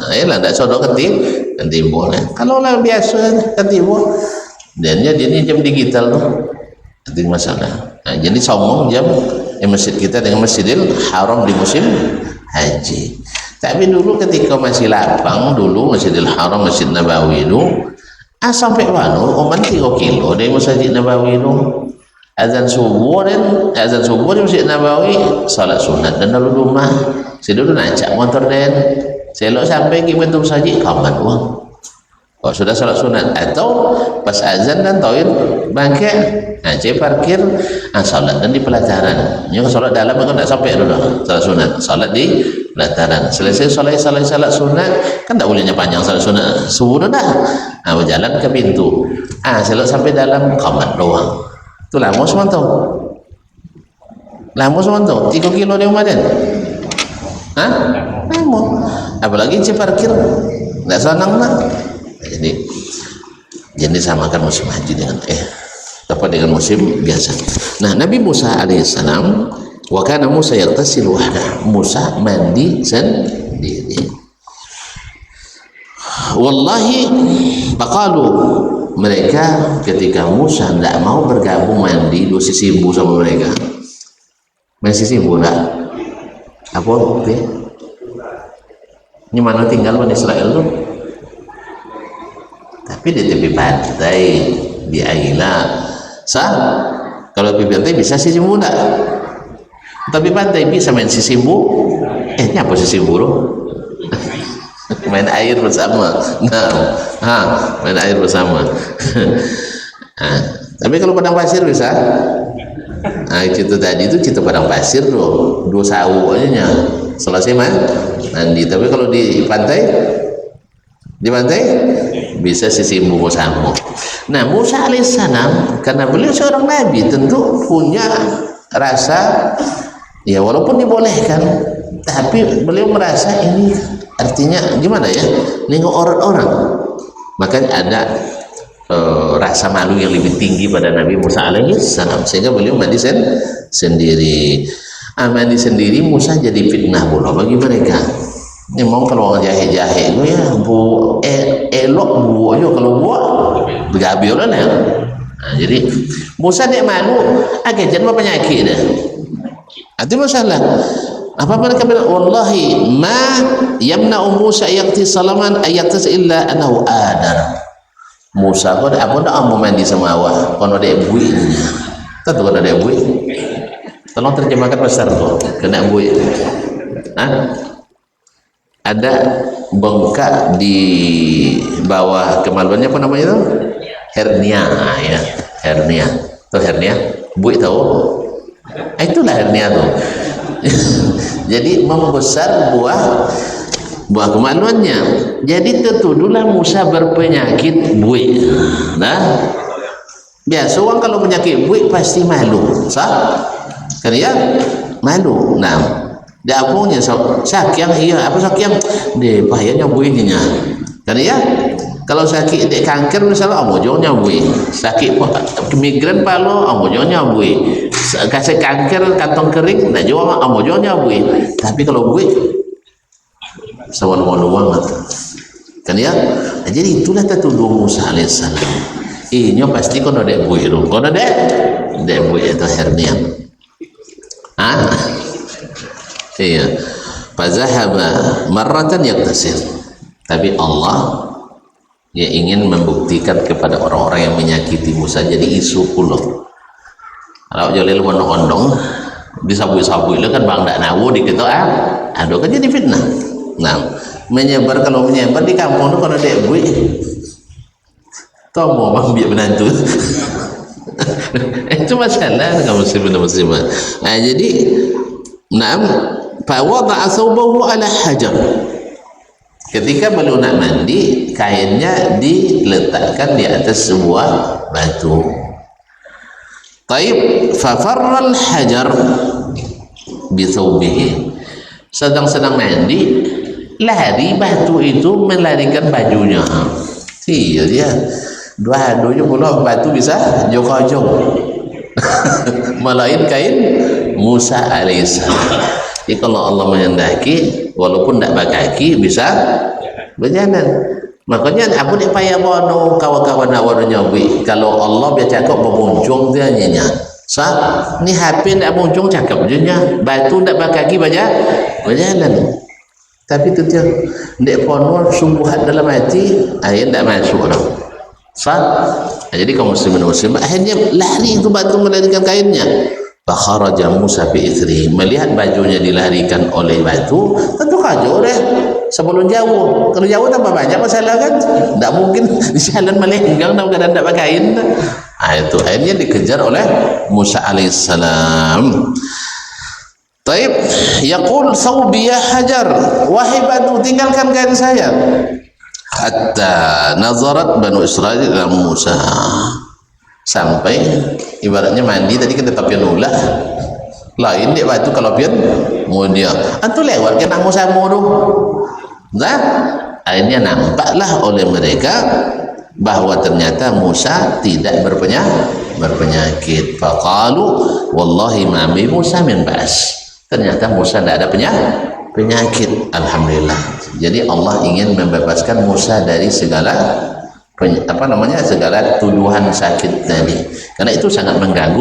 Lah ndak so kan tiba lah. Kalau lah biasa kan tiba. Dan jadi ini jam digital loh. Itu masalah. Nah, jadi sombong jam masjid kita dengan Masjidil Haram di musim haji. Tapi dulu ketika masih lapang dulu Masjidil Haram, Masjid Nabawi itu sampai mana? Oman 3 kilo dari Masjid Nabawi itu. Azan subuh di Masjid Nabawi, salat sunat dan lalu rumah. Saya dulu najak motor dan selok sampai ke bentuk saji kamat uang. Oh, sudah salat sunat atau pas azan dan tauhid bangkit saya parkir salat dan di pelataran. Nyo salat dalam kan tak sampai dulu salat sunat, salat di pelataran. Selesai salat sunat kan tak bolehnya panjang salat sunat subuh dah. Berjalan ke pintu. Selok sampai dalam qamat doang. Tu lama semantu. Lama semantu 3 kilo di rumah dan. Lama. Apalagi saya parkir enggak senang lah. Jadi samakan musim haji dengan dengan musim biasa. Nah, Nabi Musa alaihissalam wa kana Musa yaghtasilu wahdah. Musa mandi sendiri. Wallahi faqalu, mereka ketika Musa tidak mau bergabung mandi dua sisi ibu sama mereka. Masih sibuk tak? Apa itu? Ini mana tinggal di Israel tu? Tapi di tepi pantai di Aila kalau tepi pantai bisa sisi muda, tapi pantai bisa main sisi bu. Ini apa sisi buru? Main air bersama. Main air bersama. Tapi kalau padang pasir bisa. Itu tadi itu cerita padang pasir loh, 2 sawu aja selesai mandi. Tapi kalau di pantai bisa sisi ibu sama. Nah, Musa alaihissalam karena beliau seorang nabi tentu punya rasa ya, walaupun dibolehkan tapi beliau merasa ini artinya gimana ya, nengok orang-orang, makanya ada rasa malu yang lebih tinggi pada Nabi Musa alaihissalam sehingga beliau mandi sendiri. Mandi sendiri Musa jadi fitnah pula bagi mereka. Ini mau kalau orang jahe-jahe itu ya bu elok bu aja, kalau buat bergabil lah ya. Jadi Musa dek malu agak jangan penyakit dah. Itu masalah. Apa mereka bilang wallahi ma yamna'u Musa yaqtisalaman ayatas illa annahu adar. Musa kau apa dah mau mandi sama awak kalau ada bui ini. Tahu kalau ada bui. Tolong terjemahkan besar tu kena bui. Ada bengkak di bawah kemaluannya, apa namanya itu? Hernia ya, hernia. Tahu hernia? Bu tahu? Itulah hernia tuh. Jadi membesar buah kemaluannya. Jadi tertuduhlah Musa berpenyakit buih. Nah, biasa orang kalau penyakit buih pasti malu, sah? Kan ya? Malu. Nah, dapurnya sakyang iya apa sakyang deh bahayanya buihnya kan ya. Kalau sakit dek kanker misalnya amojong nyabui, sakit migran palo amojong nyabui, kasih kanker kantong kering nak jual amojong nyabui. Tapi kalau gue sawan-sawan banget kan ya. Jadi itulah tertuduh Musa alaihissalam. Ini pasti kono dek bui dong, kono dek bui itu hernia. Iya. Fazahaba marratan yaktasir. Tapi Allah dia ingin membuktikan kepada orang-orang yang menyakiti Musa jadi isu pulau. Kalau jalil ondong-ondong disabu-sabu itu kan bang dak nawu diketok aduh kan jadi fitnah. Nah, menyebar kalau menyebar di kampung itu kalau dek bui tomo bang biar menantu. Itu masalah kaum muslimin dan muslimat. Nah, jadi fawada'a thawbahu ala hajar. Ketika beliau nak mandi, kainnya diletakkan di atas sebuah batu. Taib fafarral hajar bi thawbihi. Sedang mandi, lari batu itu melarikan bajunya. Iya dia. Dua hadunya pula batu bisa jauh-jauh. Melain kain Musa alaihissalam. Jadi kalau Allah menghendaki walaupun tidak pakai kaki bisa berjalan. Makanya apa dia payah bono kawan-kawan awak nyawi. Kalau Allah biar cakap bermuncung dia nyanyi. Ni HP tidak muncung cakap je nya. Batu tidak pakai kaki berjalan. Tapi tu dia ndak pono sumbuhat dalam hati air tidak masuk dah. Jadi kaum muslimin muslimat akhirnya lari itu batu melarikan kainnya. Fakharaja Musa bi ithri, melihat bajunya dilarikan oleh batu, tentu kajau deh. Sebelum jauh, kalau jauh tambah banyak masalah kan, tidak mungkin di jalan melenggang dalam keadaan tidak pakai kain. Itu akhirnya dikejar oleh Musa alaihissalam. Taib, yaqul thawbi ya hajar, wahai batu tinggalkan kain saya. Hatta nazarat Banu Israil ila Musa. Sampai ibaratnya mandi tadi kan tetap pian ulah lain dia batu kalau pian mudia antu lewat ke nang Musa mudu. Nah akhirnya nampaklah oleh mereka bahwa ternyata Musa tidak berpenyakit. Faqalu wallahi ma bi Musa min ba'as. Ternyata Musa tidak ada penyakit. Alhamdulillah. Jadi Allah ingin membebaskan Musa dari segala segala tuduhan sakit tadi, karena itu sangat mengganggu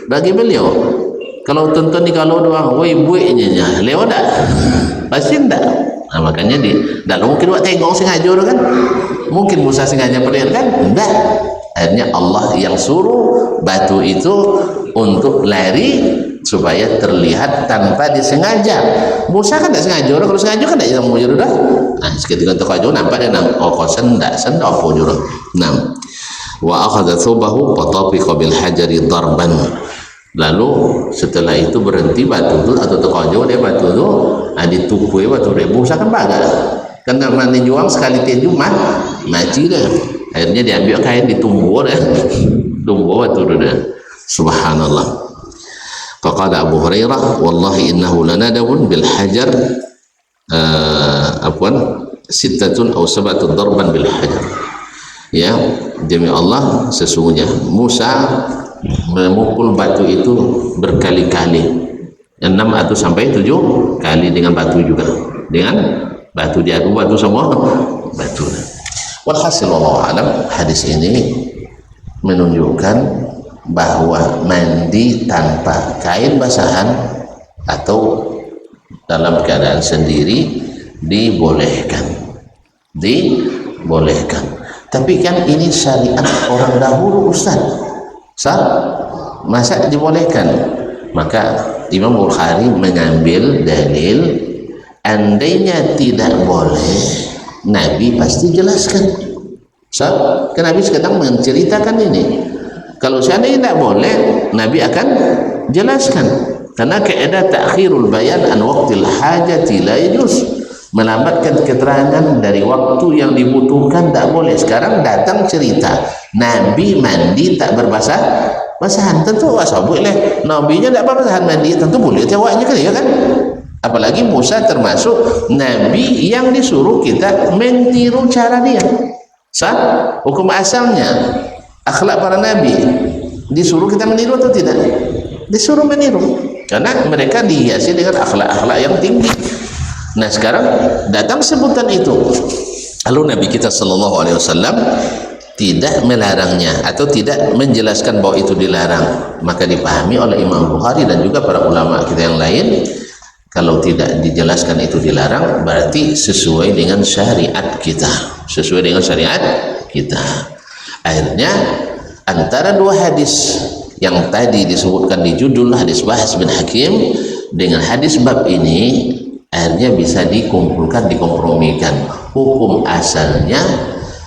bagi beliau. Kalau tonton di kalau doang woi buinya lewat dak pasti ndak. Nah, makanya dak mungkin buat tengok sengaja kan, mungkin Musa sengaja pergi kan ndak. Akhirnya Allah yang suruh batu itu untuk lari supaya terlihat tanpa disengaja. Musa kan tidak sengaja, kalau sengaja kan tidak mau juru dah. Nah, seketika terkajau nampak dia nang kokosan tidak sendak apa juru. Nah, wa akhadha thubahu wa tafiqa bil hajari darban. Lalu setelah itu berhenti batu itu atau terkajau dia batu itu ditupui batu dia. Musa kan bagal. Karena mandi juang sekali tinju mati dah. Akhirnya diambil kain ditumbuh dah. Tumbuh batu dia. Subhanallah. Faqala Abu Hurairah wallahi innahu lanadawun bil hajar sittatun aw sab'atun darban bil hajar. Ya, demi Allah sesungguhnya Musa memukul batu itu berkali-kali, 6 atau sampai 7 kali dengan batu juga, dengan batu diadu batu semua batu. Walhasil wallahu alam, hadis ini menunjukkan bahwa mandi tanpa kain basahan atau dalam keadaan sendiri dibolehkan. Tapi kan ini syariat orang dahulu Ustaz. Masa dibolehkan? Maka Imam Bukhari mengambil dalil andainya tidak boleh Nabi pasti jelaskan. Kan Nabi sekarang menceritakan ini. Kalau seandainya tidak boleh, Nabi akan jelaskan. Karena kaidah ta'khirul bayan an waqtil hajati la yajuz. Melambatkan keterangan dari waktu yang dibutuhkan tidak boleh. Sekarang datang cerita Nabi mandi tak berbasahan, tentu wasa boleh. Nabinya tidak berbasahan mandi, tentu boleh. Jawabnya kan ya kan? Apalagi Musa termasuk Nabi yang disuruh kita meniru cara dia. Sah? Hukum asalnya akhlak para nabi disuruh kita meniru atau tidak? Disuruh meniru, karena mereka dihiasi dengan akhlak-akhlak yang tinggi. Nah sekarang datang sebutan itu, lalu Nabi kita Shallallahu Alaihi Wasallam tidak melarangnya atau tidak menjelaskan bahwa itu dilarang, maka dipahami oleh Imam Bukhari dan juga para ulama kita yang lain, kalau tidak dijelaskan itu dilarang berarti sesuai dengan syariat kita, sesuai dengan syariat kita. Akhirnya antara dua hadis yang tadi disebutkan di judul hadis Bahs bin Hakim dengan hadis bab ini akhirnya bisa dikumpulkan, dikompromikan. Hukum asalnya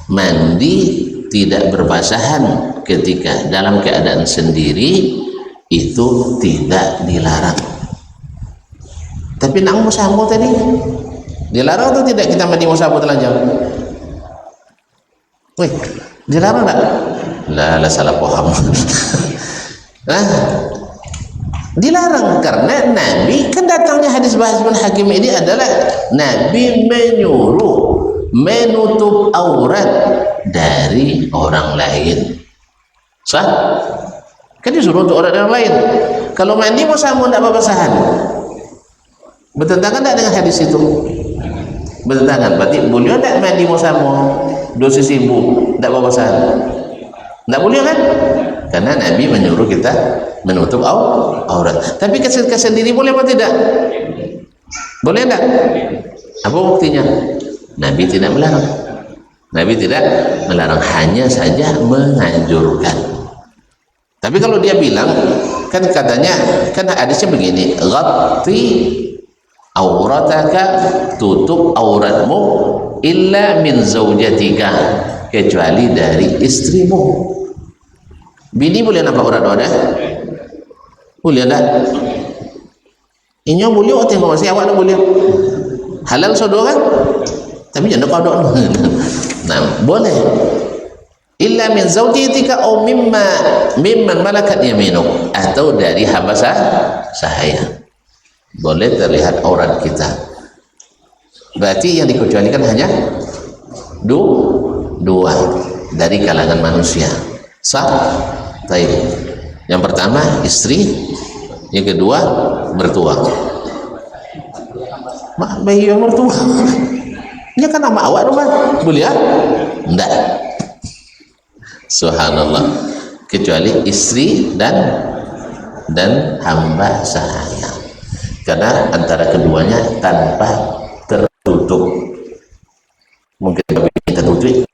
mandi tidak berbasahan ketika dalam keadaan sendiri itu tidak dilarang. Tapi nak musamu tadi dilarang atau tidak kita mandi musamu telanjang? Wih, dilarang tak? Lah salah paham. Nah, dilarang karena Nabi kan datangnya hadis Bahs bin Hakim ini adalah Nabi menyuruh menutup aurat dari orang lain. Sah? Kan disuruh untuk orang lain. Kalau mandi mau samu tidak babasahan. Bertentangan tidak dengan hadis itu? Bertentangan. Berarti boleh tidak mandi mau samu dosis ibu tidak babasahan? Tidak boleh kan? Karena Nabi menyuruh kita menutup aurat. Tapi ketika sendiri boleh apa tidak? Boleh tidak? Apa buktinya? Nabi tidak melarang. Nabi tidak melarang, hanya saja menganjurkan. Tapi kalau dia bilang, kan katanya, kan hadisnya begini, ghatti aurataka, tutup auratmu illa min zaujatika, kecuali dari istrimu. Bini boleh nampak aurat ada? Boleh tak? Ini boleh atau tengok masih awak boleh? Halal sodor kan? Tapi jangan kodok. Nah, boleh. Illa min zaujatika atau mimman malakat yaminuk, atau dari hamba sahaya. Boleh terlihat aurat kita. Berarti yang dikecualikan hanya dua dari kalangan manusia. Sah? Baik. Yang pertama istri, yang kedua mertua. Mak bayi yang mertua. Ini kan nama awak rumah. Boleh ya? Enggak. Subhanallah. Kecuali istri dan hamba sahaya. Karena antara keduanya tanpa tertutup. Mungkin kita tutup.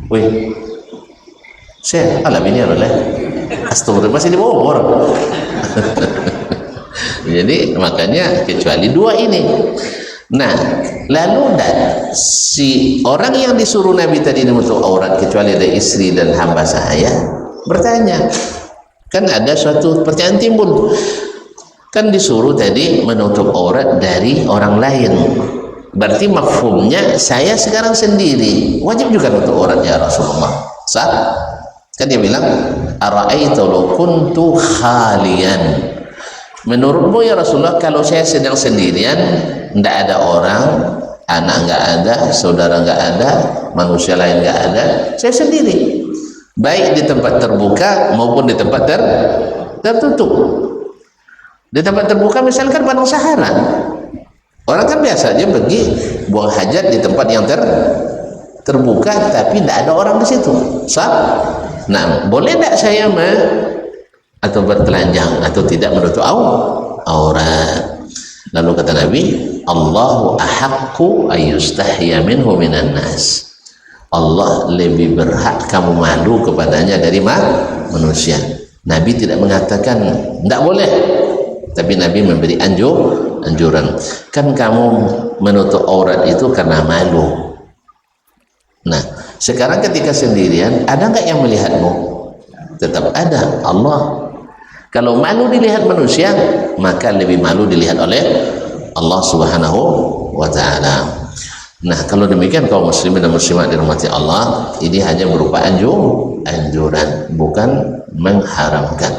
Wih. Saya alam ini adalah astagfirullah masih di bawah. Jadi makanya kecuali dua ini. Nah, lalu si orang yang disuruh Nabi tadi menutup aurat kecuali ada istri dan hamba sahaya bertanya, kan ada suatu pertanyaan timbul, kan disuruh tadi menutup aurat dari orang lain, berarti mafhumnya saya sekarang sendiri wajib juga menutup aurat ya Rasulullah. Sah? Kan dia bilang, ara'aita law kuntu khalian, menurutmu ya Rasulullah kalau saya sedang sendirian, tidak ada orang, anak nggak ada, saudara nggak ada, manusia lain nggak ada, saya sendiri, baik di tempat terbuka maupun di tempat tertutup. Di tempat terbuka misalkan padang Sahara, orang kan biasanya pergi buang hajat di tempat yang terbuka tapi tidak ada orang di situ. Sah? Nah, boleh tidak saya atau bertelanjang atau tidak menutup aurat? Lalu kata Nabi, Allahu ahaqqu ayyustahya minhu minan nas. Allah lebih berhak kamu malu kepadanya dari manusia. Nabi tidak mengatakan tidak boleh, tapi Nabi memberi anjuran. Kan kamu menutup aurat itu karena malu. Nah, sekarang ketika sendirian, ada nggak yang melihatmu? Tetap ada Allah. Kalau malu dilihat manusia, maka lebih malu dilihat oleh Allah Subhanahu wa ta'ala. Nah, kalau demikian kaum muslimin dan muslimat dirahmati Allah, ini hanya berupa anjuran, bukan mengharamkan.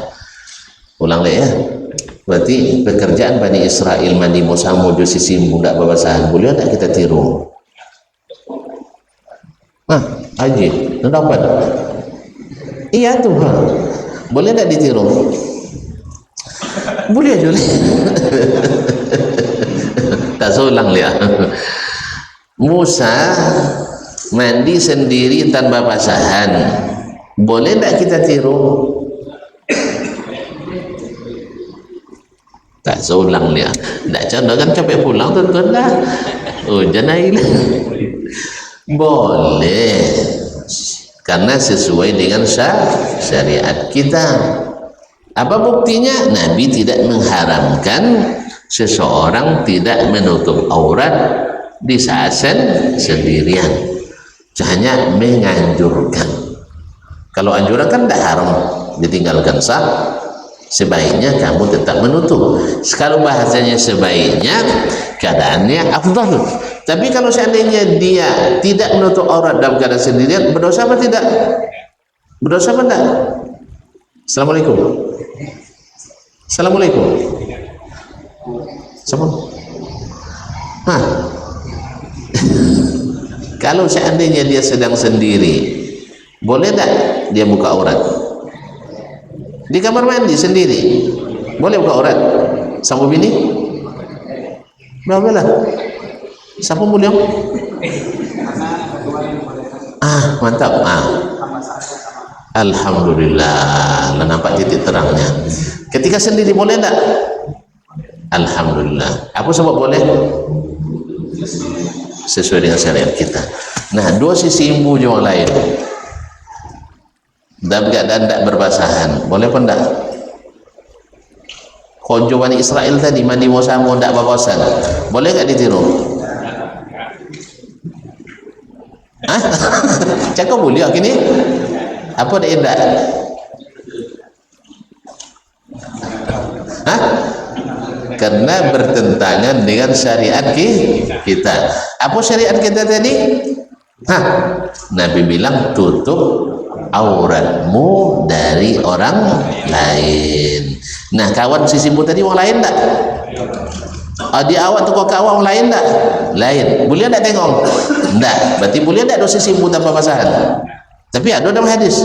Ulang lagi ya. Berarti pekerjaan Bani Israel mandi musamu di sisi budak babasahan, boleh tidak kita tiru? Hah, haji, dapat. Iya tuh, boleh tak ditiru? Boleh aja. Tak seulang dia. Musa mandi sendiri tanpa basahan, boleh tak kita tiru? Tak seulang dia. Tak contoh kan capek pulang tuan-tuan dah. Hujan air. Boleh, karena sesuai dengan syariat kita. Apa buktinya? Nabi tidak mengharamkan seseorang tidak menutup aurat di saat sendirian, hanya menganjurkan. Kalau anjuran kan tidak haram, ditinggalkan sah. Sebaiknya kamu tetap menutup. Kalau bahasanya sebaiknya, keadaannya afdal. Tapi kalau seandainya dia tidak menutup aurat dalam keadaan sendirian, berdosa apa tidak? Berdosa apa tidak? Assalamualaikum. Assalamualaikum. Assalamualaikum. Hah. Kalau seandainya dia sedang sendiri, boleh tak dia buka aurat? Di kamar mandi sendiri boleh buka aurat sama bini? Boleh. Siapa mulia? Mantap. Alhamdulillah, nampak titik terangnya. Ketika sendiri boleh tak? Alhamdulillah. Apa sebab boleh? Sesuai dengan syariat kita. Nah, dua sisi imbu yang lain. Dan tidak berbasahan, boleh pun tak? Konjo Bani Israel tadi mandi musamu tidak berbasahan, boleh tak ditiru? Cakap boleh kini? Apa dah indah? Karena bertentangan dengan syariat kita. Apa syariat kita tadi? Nabi bilang tutup auratmu dari orang lain. Nah, kawan si simpu tadi orang lain tak? Dia awak tu kawan orang lain tak? Lain. Boleh tak tengok? Tak. Berarti boleh tak dosa simpu tanpa basahan? Tapi ada dalam hadis.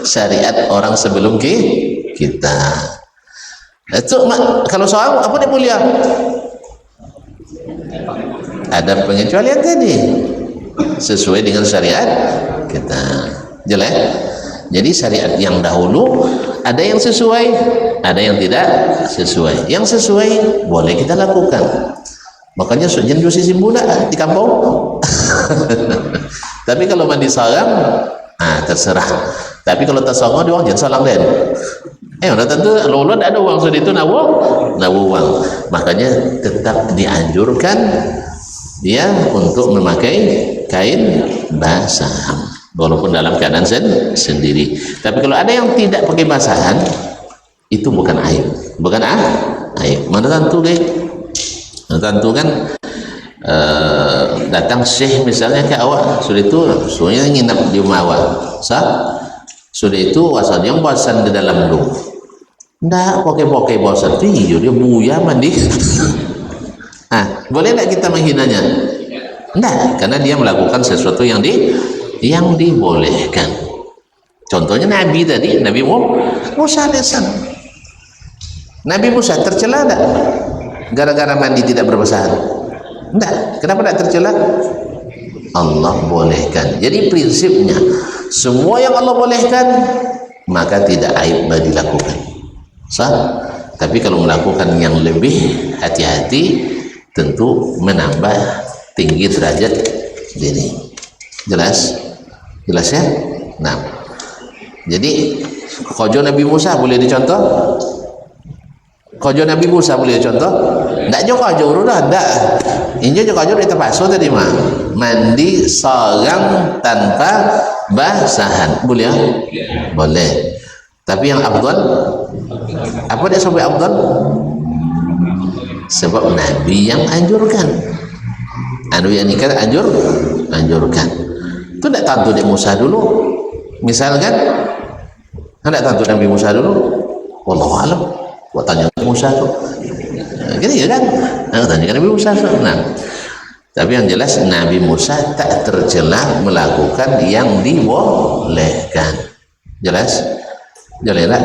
Syariat orang sebelum kita. Itu kalau soal apa dia mulia? Ada pengecualian tadi. Sesuai dengan syariat kita. Jelas? Jadi syariat yang dahulu ada yang sesuai, ada yang tidak sesuai. Yang sesuai boleh kita lakukan. Makanya jangan dosa simbu di kampung. Tapi kalau mandi sarang, terserah. Tapi kalau tak sarang dia orang jangan salang den. Udah tentu lolo tak ada uang sudah itu nawa uang. Makanya tetap dianjurkan dia untuk memakai kain basahan walaupun dalam keadaan sendiri. Tapi kalau ada yang tidak pakai basahan, itu bukan aib, bukan aib. Mana tentu guys, tentu kan datang syekh misalnya ke awak, sudah itu suanya nginap di rumah awak, sudah itu asal yang bosan di dalam lu, ndak pakai bosan tuh, dia buya mandi. Boleh tak kita menghinanya? Tidak, karena dia melakukan sesuatu yang dibolehkan. Contohnya Nabi tadi, Nabi Musa alaihissalam. Nabi Musa tercela tak? Gara-gara mandi tidak berbasahan? Tidak. Kenapa tidak tercela? Allah bolehkan. Jadi prinsipnya, semua yang Allah bolehkan, maka tidak aib dilakukan. Tapi kalau melakukan yang lebih hati-hati, tentu menambah tinggi derajat diri. Jelas ya. Nah, jadi kojo Nabi Musa boleh dicontoh? Kojo Nabi Musa boleh dicontoh? Tidak juga kojo udah tidak. Injo juga kojo itu pasu tadi mah mandi sarang tanpa basahan boleh? Boleh. Tapi yang afdal, apa dia sampai afdal? Sebab Nabi yang anjurkan. Yang nikah anjurkan. Itu tidak tentu Nabi Musa dulu. Misalkan, tidak tentu Nabi Musa dulu. Wallahu a'lam. Buat tanya Nabi Musa tu. Gini ya kan? Tanya Nabi Musa tu. Nah, Tapi yang jelas Nabi Musa tak tercela melakukan yang dibolehkan. Jelas? Jelas.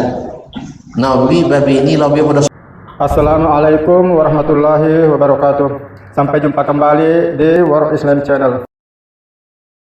Nabi babi ini lebih pada. Assalamualaikum warahmatullahi wabarakatuh. Sampai jumpa kembali di World Islam Channel.